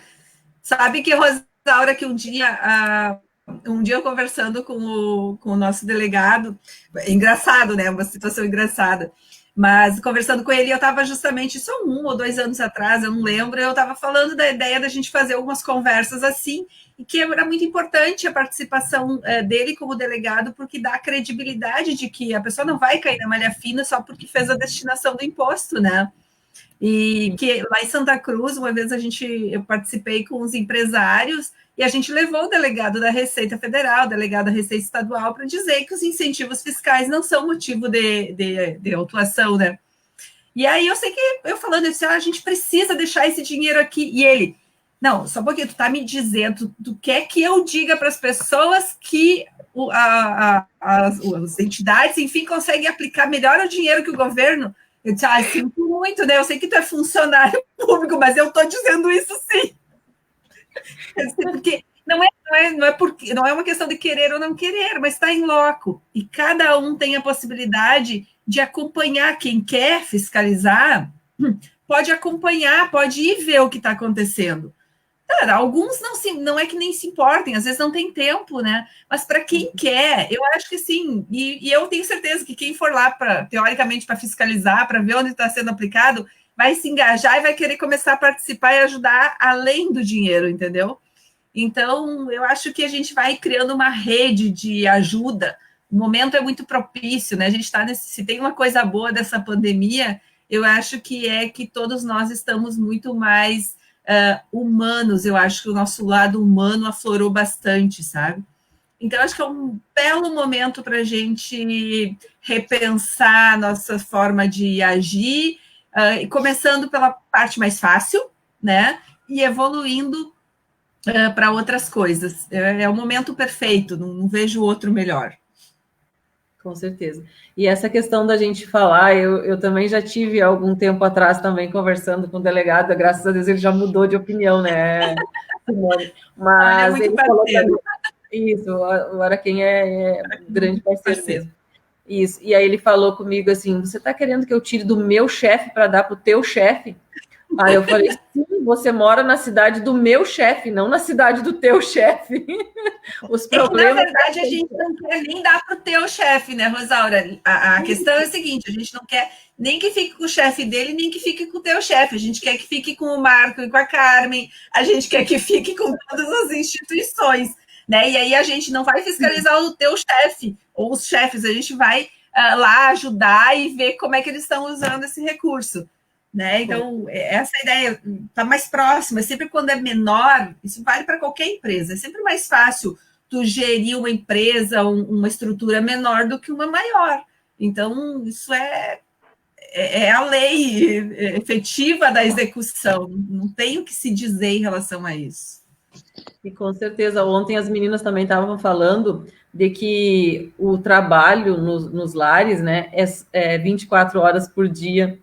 Speaker 2: Sabe que, Rosaura, que um dia conversando com o nosso delegado, engraçado, né? Uma situação engraçada. Mas conversando com ele, eu estava justamente, isso há 1 ou 2 anos atrás, eu não lembro, eu estava falando da ideia da gente fazer algumas conversas assim, e que era muito importante a participação dele como delegado, porque dá a credibilidade de que a pessoa não vai cair na malha fina só porque fez a destinação do imposto, né? E que lá em Santa Cruz, uma vez eu participei com os empresários e a gente levou o delegado da Receita Federal, o delegado da Receita Estadual, para dizer que os incentivos fiscais não são motivo de autuação, né? E aí eu sei que eu falando, eu disse, a gente precisa deixar esse dinheiro aqui. E ele, não, só porque tu está me dizendo, tu quer que eu diga para as pessoas que as entidades, enfim, conseguem aplicar melhor o dinheiro que o governo? Eu disse, sinto muito, né? Eu sei que tu é funcionário público, mas eu estou dizendo isso sim. Porque não é uma questão de querer ou não querer, mas está em loco. E cada um tem a possibilidade de acompanhar. Quem quer fiscalizar pode acompanhar, pode ir ver o que está acontecendo. Cara, alguns não é que nem se importem, às vezes não tem tempo, né? Mas para quem quer, eu acho que sim. E eu tenho certeza que quem for lá, teoricamente, para fiscalizar, para ver onde está sendo aplicado, vai se engajar e vai querer começar a participar e ajudar além do dinheiro, entendeu? Então, eu acho que a gente vai criando uma rede de ajuda. O momento é muito propício, né? A gente está se tem uma coisa boa dessa pandemia, eu acho que é que todos nós estamos muito mais humanos. Eu acho que o nosso lado humano aflorou bastante, sabe? Então, acho que é um belo momento para a gente repensar a nossa forma de agir, começando pela parte mais fácil, né? E evoluindo para outras coisas. É o momento perfeito, não vejo outro melhor.
Speaker 1: Com certeza. E essa questão da gente falar, eu também já tive algum tempo atrás também conversando com o delegado, graças a Deus ele já mudou de opinião, né, Simone? Mas ele falou também, isso, o Araquém é grande parceiro mesmo. Isso, e aí ele falou comigo assim, você está querendo que eu tire do meu chefe para dar para o teu chefe? Aí eu falei, sim, você mora na cidade do meu chefe, não na cidade do teu chefe.
Speaker 2: Os problemas... Na verdade, a gente não quer nem dar para o teu chefe, né, Rosaura? A questão é a seguinte, a gente não quer nem que fique com o chefe dele, nem que fique com o teu chefe. A gente quer que fique com o Marco e com a Carmen, a gente quer que fique com todas as instituições, né? E aí a gente não vai fiscalizar o teu chefe ou os chefes, a gente vai lá ajudar e ver como é que eles estão usando esse recurso. Né? Então, essa ideia está mais próxima. Sempre quando é menor, isso vale para qualquer empresa. É sempre mais fácil tu gerir uma empresa, uma estrutura menor do que uma maior. Então, isso é a lei efetiva da execução. Não tem o que se dizer em relação a isso.
Speaker 1: E com certeza, ontem as meninas também estavam falando de que o trabalho nos lares, né, é 24 horas por dia,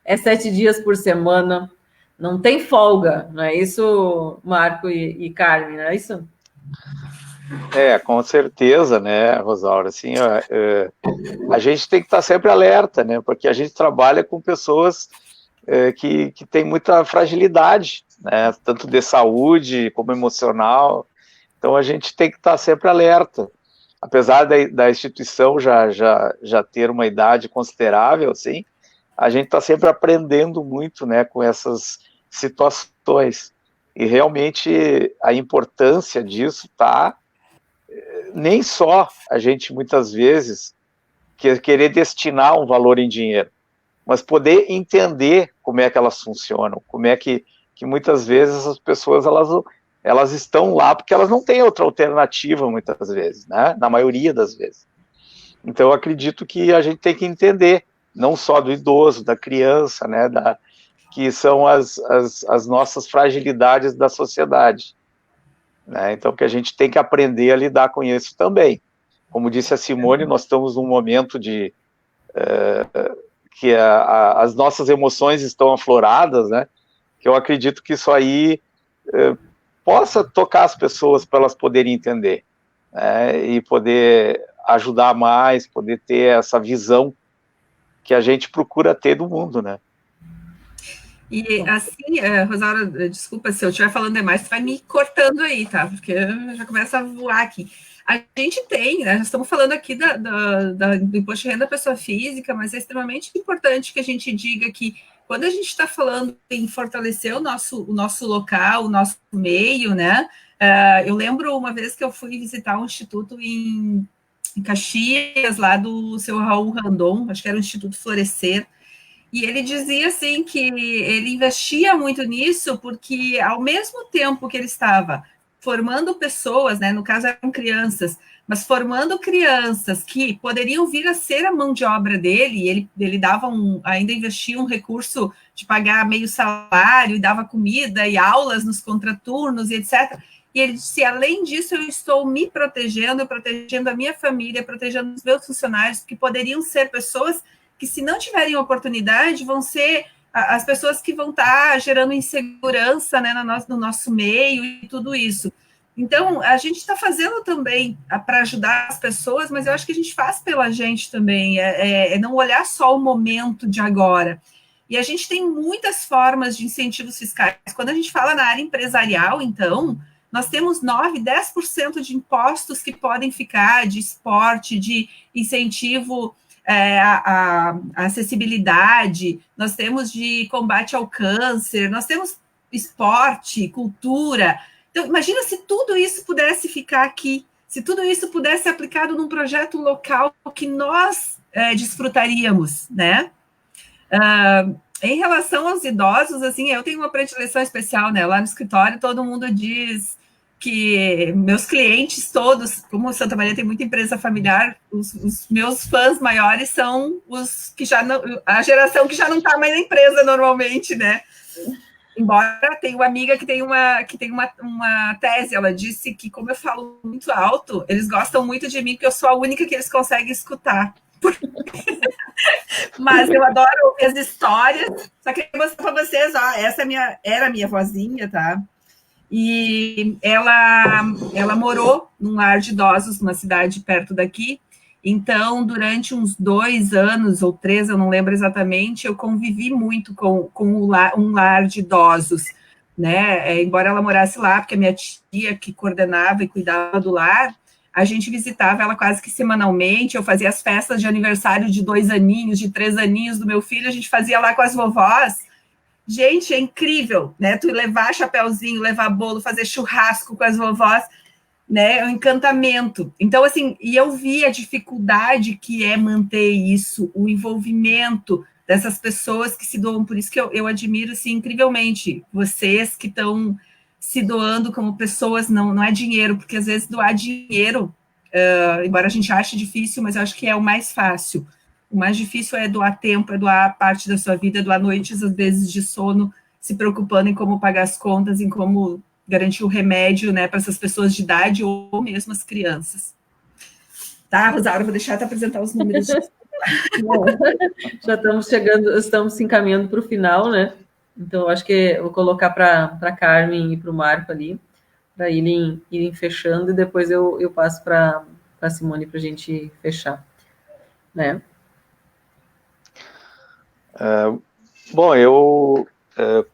Speaker 1: é 7 dias por semana, não tem folga, não é isso, Marco e Carmen, não é isso?
Speaker 4: Com certeza, né, Rosaura, assim, a gente tem que estar sempre alerta, né, porque a gente trabalha com pessoas que têm muita fragilidade, né, tanto de saúde como emocional, então a gente tem que estar sempre alerta, apesar da instituição já ter uma idade considerável, assim, a gente está sempre aprendendo muito, né, com essas situações, e realmente a importância disso está nem só a gente muitas vezes querer destinar um valor em dinheiro, mas poder entender como é que elas funcionam, como é que muitas vezes as pessoas elas estão lá porque elas não têm outra alternativa muitas vezes, né, na maioria das vezes. Então eu acredito que a gente tem que entender, não só do idoso, da criança, né, que são as nossas fragilidades da sociedade. Né? Então, que a gente tem que aprender a lidar com isso também. Como disse a Simone, nós estamos num momento que as nossas emoções estão afloradas, né? Que eu acredito que isso aí possa tocar as pessoas para elas poderem entender, né? E poder ajudar mais, poder ter essa visão que a gente procura ter do mundo, né?
Speaker 2: E assim, Rosário, desculpa se eu estiver falando demais, você vai me cortando aí, tá? Porque já começa a voar aqui. A gente tem, né? Nós estamos falando aqui do imposto de renda da pessoa física, mas é extremamente importante que a gente diga que quando a gente está falando em fortalecer o nosso local, o nosso meio, né? Eu lembro uma vez que eu fui visitar um instituto em Caxias, lá do seu Raul Randon, acho que era o Instituto Florescer, e ele dizia assim que ele investia muito nisso porque ao mesmo tempo que ele estava formando pessoas, né, no caso eram crianças, mas formando crianças que poderiam vir a ser a mão de obra dele, ele dava ainda investia um recurso de pagar meio salário, e dava comida e aulas nos contraturnos e etc. E ele disse, além disso, eu estou me protegendo a minha família, protegendo os meus funcionários, que poderiam ser pessoas que, se não tiverem oportunidade, vão ser as pessoas que vão estar gerando insegurança, né, no nosso meio e tudo isso. Então, a gente está fazendo também para ajudar as pessoas, mas eu acho que a gente faz pela gente também, é não olhar só o momento de agora. E a gente tem muitas formas de incentivos fiscais. Quando a gente fala na área empresarial, então, nós temos 9%, 10% de impostos que podem ficar, de esporte, de incentivo a acessibilidade, nós temos de combate ao câncer, nós temos esporte, cultura. Então, imagina se tudo isso pudesse ficar aqui, se tudo isso pudesse ser aplicado num projeto local que nós desfrutaríamos, né? Em relação aos idosos, assim, eu tenho uma predileção especial, né? Lá no escritório, todo mundo diz que meus clientes todos, como Santa Maria tem muita empresa familiar, os meus fãs maiores são os que já não, a geração que já não está mais na empresa normalmente, né? Embora tenha uma amiga que tem uma tese, ela disse que, como eu falo muito alto, eles gostam muito de mim, porque eu sou a única que eles conseguem escutar. Mas eu adoro ouvir as histórias. Só queria mostrar para vocês, ó, essa era a minha vozinha, tá? E ela morou num lar de idosos, numa cidade perto daqui. Então, durante uns 2 anos ou 3, eu não lembro exatamente, eu convivi muito com um lar de idosos, né? Embora ela morasse lá, porque a minha tia que coordenava e cuidava do lar, a gente visitava ela quase que semanalmente. Eu fazia as festas de aniversário de 2 aninhos, de 3 aninhos do meu filho, a gente fazia lá com as vovós. Gente, é incrível, né? Tu levar chapeuzinho, levar bolo, fazer churrasco com as vovós, né? É um encantamento. Então, assim, e eu vi a dificuldade que é manter isso, o envolvimento dessas pessoas que se doam. Por isso que eu admiro, assim, incrivelmente, vocês que estão se doando como pessoas, não é dinheiro, porque às vezes doar dinheiro, embora a gente ache difícil, mas eu acho que é o mais fácil. O mais difícil é doar tempo, é doar parte da sua vida, é doar noites, às vezes, de sono, se preocupando em como pagar as contas, em como garantir o remédio, né, para essas pessoas de idade ou mesmo as crianças. Tá, Rosário, vou deixar te apresentar os números.
Speaker 1: Bom, já estamos se encaminhando para o final, né? Então, acho que eu vou colocar para a Carmen e para o Marco ali, para irem fechando, e depois eu passo para a Simone para a gente fechar, né?
Speaker 4: Bom, eu,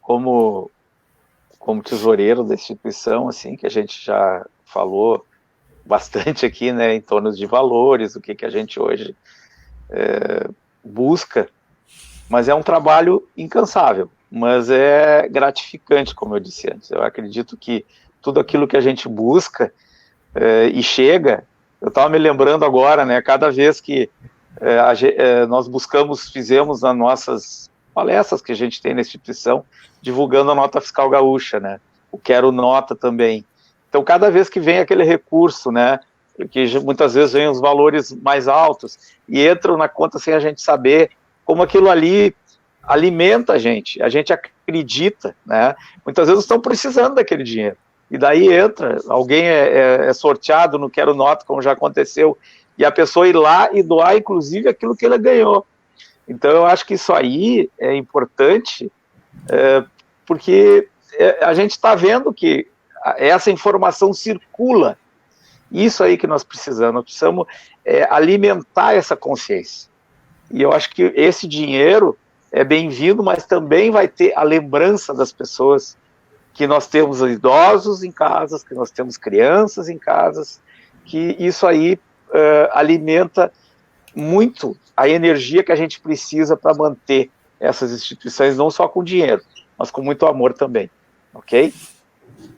Speaker 4: como tesoureiro da instituição, assim, que a gente já falou bastante aqui, né, em torno de valores, o que a gente hoje busca, mas é um trabalho incansável, mas é gratificante, como eu disse antes. Eu acredito que tudo aquilo que a gente busca e chega, eu estava me lembrando agora, né, cada vez que nós fizemos nas nossas palestras que a gente tem na instituição, divulgando a nota fiscal gaúcha, né? O Quero Nota também. Então, cada vez que vem aquele recurso, né, que muitas vezes vem os valores mais altos e entram na conta sem a gente saber, como aquilo ali alimenta a gente acredita, né? Muitas vezes estão precisando daquele dinheiro. E daí entra, alguém é sorteado no Quero Nota, como já aconteceu, e a pessoa ir lá e doar, inclusive, aquilo que ela ganhou. Então, eu acho que isso aí é importante, porque a gente está vendo que essa informação circula. Isso aí que nós precisamos alimentar essa consciência. E eu acho que esse dinheiro é bem-vindo, mas também vai ter a lembrança das pessoas que nós temos idosos em casas, que nós temos crianças em casas, que isso aí alimenta muito a energia que a gente precisa para manter essas instituições, não só com dinheiro, mas com muito amor também, ok?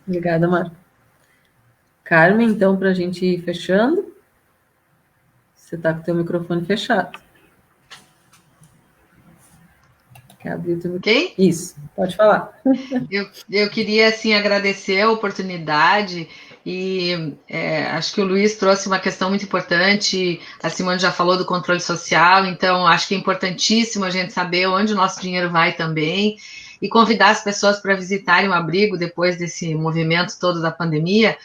Speaker 1: Obrigada, Marco. Carmen, então, para a gente ir fechando, você está com o teu microfone fechado. Quer abrir o teu microfone?
Speaker 3: Ok?
Speaker 1: Isso, pode falar.
Speaker 3: Eu queria, assim, agradecer a oportunidade e acho que o Luiz trouxe uma questão muito importante, a Simone já falou do controle social, então acho que é importantíssimo a gente saber onde o nosso dinheiro vai também e convidar as pessoas para visitarem o abrigo depois desse movimento todo da pandemia,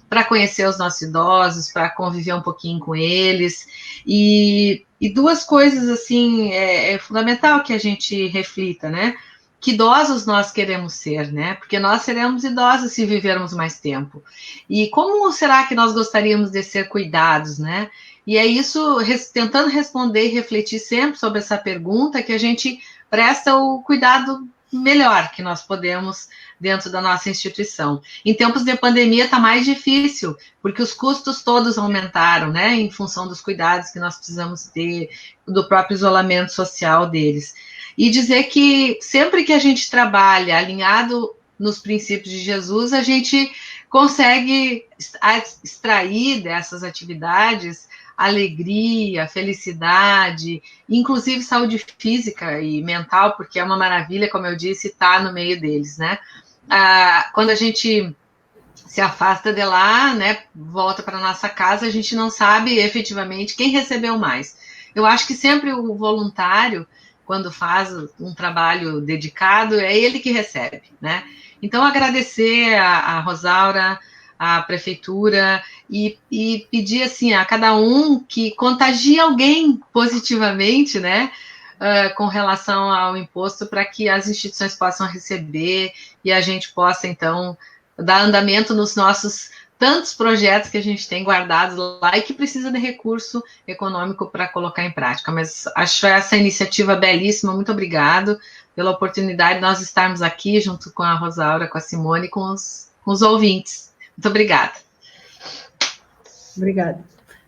Speaker 3: para conhecer os nossos idosos, para conviver um pouquinho com eles. E duas coisas, assim, é fundamental que a gente reflita, né? Que idosos nós queremos ser, né? Porque nós seremos idosos se vivermos mais tempo. E como será que nós gostaríamos de ser cuidados, né? E é isso, tentando responder e refletir sempre sobre essa pergunta, que a gente presta o cuidado melhor que nós podemos dentro da nossa instituição. Em tempos de pandemia está mais difícil, porque os custos todos aumentaram, né, em função dos cuidados que nós precisamos ter, do próprio isolamento social deles. E dizer que sempre que a gente trabalha alinhado nos princípios de Jesus, a gente consegue extrair dessas atividades alegria, felicidade, inclusive saúde física e mental, porque é uma maravilha, como eu disse, estar no meio deles, né? Quando a gente se afasta de lá, né, volta para nossa casa, a gente não sabe efetivamente quem recebeu mais. Eu acho que sempre o voluntário, quando faz um trabalho dedicado, é ele que recebe, né? Então, agradecer a Rosaura, a prefeitura e pedir assim a cada um que contagie alguém positivamente, né, com relação ao imposto, para que as instituições possam receber e a gente possa então dar andamento nos nossos tantos projetos que a gente tem guardados lá e que precisa de recurso econômico para colocar em prática. Mas acho essa iniciativa belíssima. Muito obrigado pela oportunidade de nós estarmos aqui junto com a Rosaura, com a Simone e com os ouvintes. Muito obrigada.
Speaker 1: Obrigada.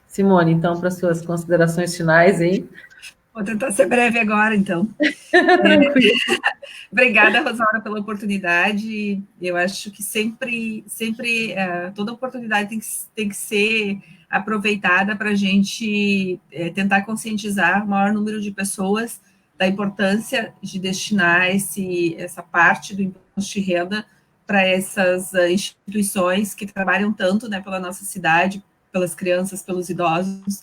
Speaker 1: Simone, então, para suas considerações finais, hein?
Speaker 2: Vou tentar ser breve agora, então.
Speaker 1: Tranquilo.
Speaker 2: Obrigada, Rosaura, pela oportunidade. Eu acho que sempre toda oportunidade tem que ser aproveitada para a gente tentar conscientizar o maior número de pessoas da importância de destinar essa parte do imposto de renda para essas instituições que trabalham tanto, né, pela nossa cidade, pelas crianças, pelos idosos.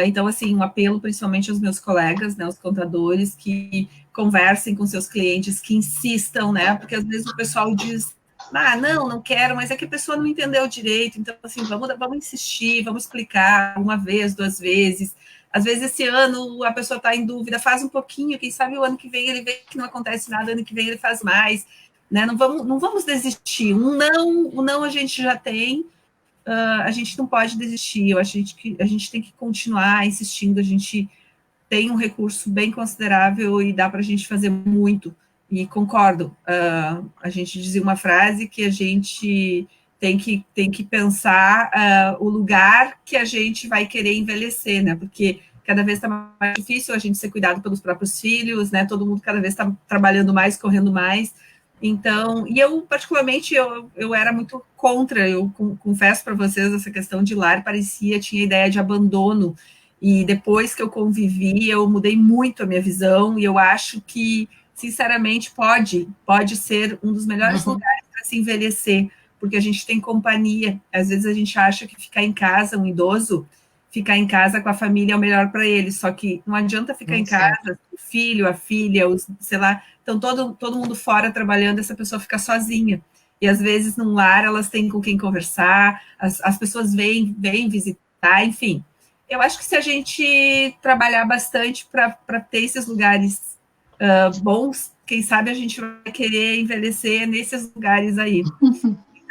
Speaker 2: Então, assim, um apelo principalmente aos meus colegas, né, os contadores, que conversem com seus clientes, que insistam, né, porque às vezes o pessoal diz, não quero, mas é que a pessoa não entendeu direito, então, assim, vamos insistir, vamos explicar uma vez, duas vezes. Às vezes, esse ano, a pessoa está em dúvida, faz um pouquinho, quem sabe o ano que vem ele vê que não acontece nada, ano que vem ele faz mais, né, não vamos desistir, um não a gente já tem, a gente não pode desistir, eu acho que a gente tem que continuar insistindo, a gente tem um recurso bem considerável e dá para a gente fazer muito, e concordo, a gente dizia uma frase que a gente tem que pensar o lugar que a gente vai querer envelhecer, né, porque cada vez está mais difícil a gente ser cuidado pelos próprios filhos, né, todo mundo cada vez está trabalhando mais, correndo mais. Então, e eu, particularmente, eu era muito contra, eu confesso para vocês, essa questão de lar tinha ideia de abandono, e depois que eu convivi, eu mudei muito a minha visão, e eu acho que, sinceramente, pode ser um dos melhores lugares para se envelhecer, porque a gente tem companhia, às vezes a gente acha que ficar em casa, um idoso, ficar em casa com a família é o melhor para ele, só que não adianta ficar em casa, o filho, a filha, sei lá, então todo mundo fora trabalhando, essa pessoa fica sozinha, e às vezes num lar elas têm com quem conversar, as pessoas vêm visitar, enfim, eu acho que se a gente trabalhar bastante para ter esses lugares bons, quem sabe a gente vai querer envelhecer nesses lugares aí.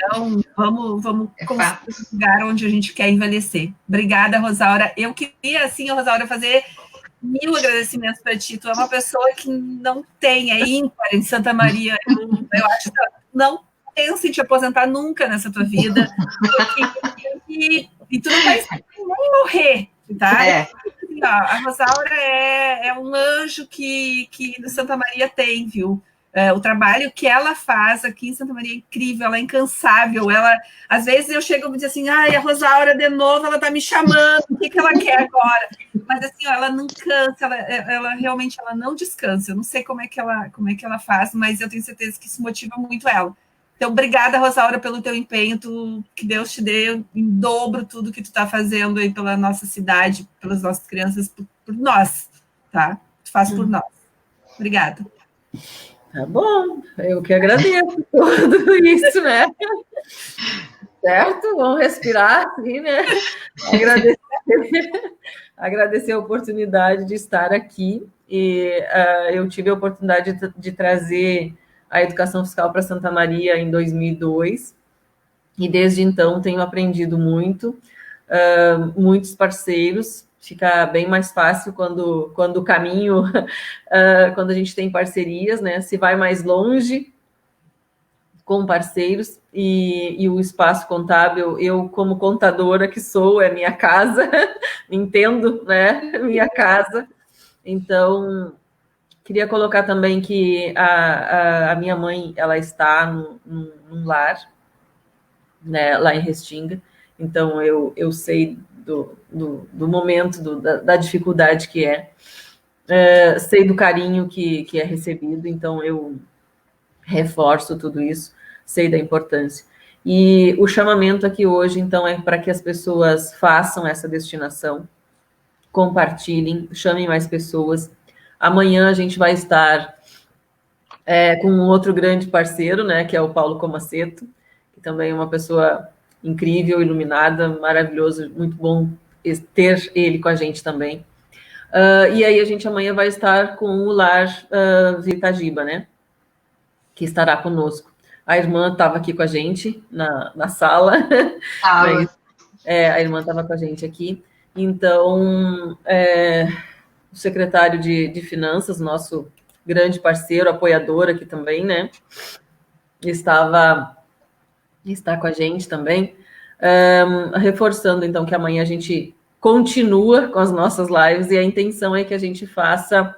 Speaker 2: Então, vamos construir um lugar onde a gente quer envelhecer. Obrigada, Rosaura. Eu queria, assim, Rosaura, fazer Mil agradecimentos para ti. Tu é uma pessoa que não tem, é ímpar em Santa Maria. Eu acho que não pense em te aposentar nunca nessa tua vida. E tu não vai nem morrer, tá?
Speaker 3: É.
Speaker 2: Assim, ó, a Rosaura é um anjo que Santa Maria tem, viu? O trabalho que ela faz aqui em Santa Maria é incrível, ela é incansável. Ela, às vezes eu chego e digo assim, ai, a Rosaura de novo, ela tá me chamando, o que ela quer agora? Mas assim, ó, ela não cansa, ela realmente ela não descansa. Eu não sei como é que ela faz, mas eu tenho certeza que isso motiva muito ela. Então, obrigada, Rosaura, pelo teu empenho, que Deus te dê em dobro tudo que tu está fazendo aí pela nossa cidade, pelas nossas crianças, por nós, tá? Tu faz por nós. Obrigada.
Speaker 1: Tá bom, eu que agradeço tudo isso, né? Certo? Vamos respirar, assim, né? Agradecer a oportunidade de estar aqui. E eu tive a oportunidade de trazer a educação fiscal para Santa Maria em 2002, e desde então tenho aprendido muito, muitos parceiros. Fica bem mais fácil quando o caminho, quando a gente tem parcerias, né? Se vai mais longe com parceiros, e o espaço contábil, eu como contadora que sou, é minha casa, entendo, né? Minha casa. Então, queria colocar também que a minha mãe, ela está num lar, né, lá em Restinga, então eu sei do momento, da dificuldade que sei do carinho que é recebido, então eu reforço tudo isso, sei da importância. E o chamamento aqui hoje, então, é para que as pessoas façam essa destinação, compartilhem, chamem mais pessoas. Amanhã a gente vai estar com um outro grande parceiro, né, que é o Paulo Comaceto, que também é uma pessoa incrível, iluminada, maravilhoso, muito bom ter ele com a gente também. E aí a gente amanhã vai estar com o Lar Vitagiba, né, que estará conosco. A irmã estava aqui com a gente na sala, mas, a irmã estava com a gente aqui. Então, o secretário de Finanças, nosso grande parceiro, apoiador aqui também, né, está com a gente também, reforçando, então, que amanhã a gente continua com as nossas lives, e a intenção é que a gente faça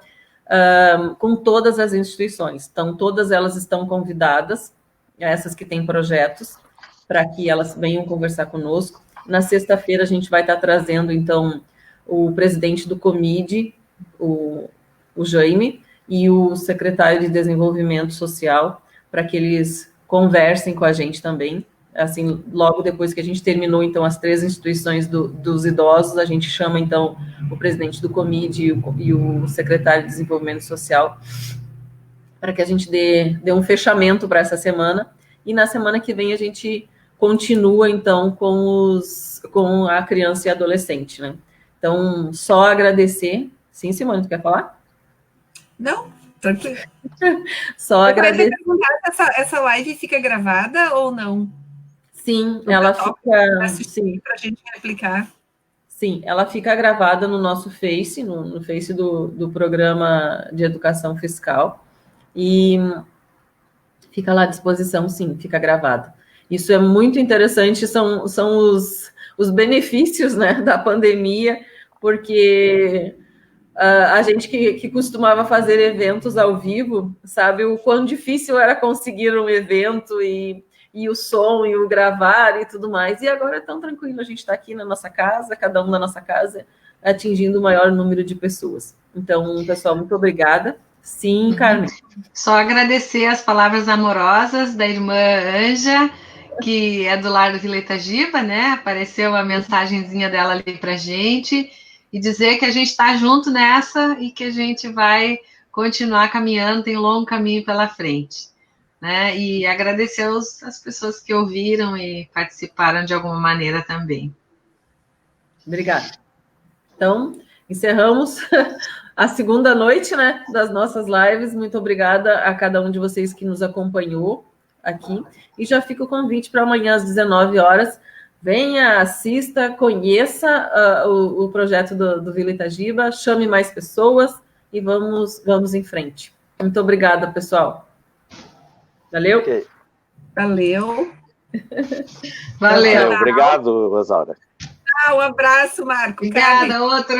Speaker 1: com todas as instituições. Então, todas elas estão convidadas, essas que têm projetos, para que elas venham conversar conosco. Na sexta-feira, a gente vai estar trazendo, então, o presidente do Comid, o Jaime, e o secretário de Desenvolvimento Social, para que eles conversem com a gente também. Assim, logo depois que a gente terminou, então, as 3 instituições dos idosos, a gente chama, então, o presidente do Comid e o secretário de Desenvolvimento Social, para que a gente dê um fechamento para essa semana, e na semana que vem a gente continua, então, com a criança e adolescente, né? Então, só agradecer. Sim, Simone, tu quer falar?
Speaker 2: Não, tranquilo.
Speaker 1: Só agradecer.
Speaker 2: Essa live fica gravada ou não?
Speaker 1: Sim, ela fica... Sim,
Speaker 2: para a gente replicar.
Speaker 1: Sim, ela fica gravada no nosso Face, no Face do Programa de Educação Fiscal, e fica lá à disposição, sim, fica gravada. Isso é muito interessante, são os benefícios, né, da pandemia, porque a gente que costumava fazer eventos ao vivo, sabe o quão difícil era conseguir um evento, e o som, e o gravar, e tudo mais, e agora é tão tranquilo, a gente está aqui na nossa casa, cada um na nossa casa, atingindo o maior número de pessoas. Então, pessoal, muito obrigada. Sim, Carmen.
Speaker 3: Só agradecer as palavras amorosas da irmã Anja, que é do Lar do Vila Itagiba, né? Apareceu a mensagenzinha dela ali pra gente, e dizer que a gente está junto nessa e que a gente vai continuar caminhando, tem um longo caminho pela frente, né? E agradecer as pessoas que ouviram e participaram de alguma maneira também.
Speaker 1: Obrigada. Então, encerramos a segunda noite, né, das nossas lives. Muito obrigada a cada um de vocês que nos acompanhou aqui. E já fica o convite para amanhã às 19 horas, Venha, assista, conheça o projeto do Vila Itagiba, chame mais pessoas e vamos em frente. Muito obrigada, pessoal. Valeu?
Speaker 4: Okay.
Speaker 2: Valeu.
Speaker 3: Valeu.
Speaker 4: Obrigado, Rosaura.
Speaker 2: Um abraço, Marco.
Speaker 3: Obrigada, outro.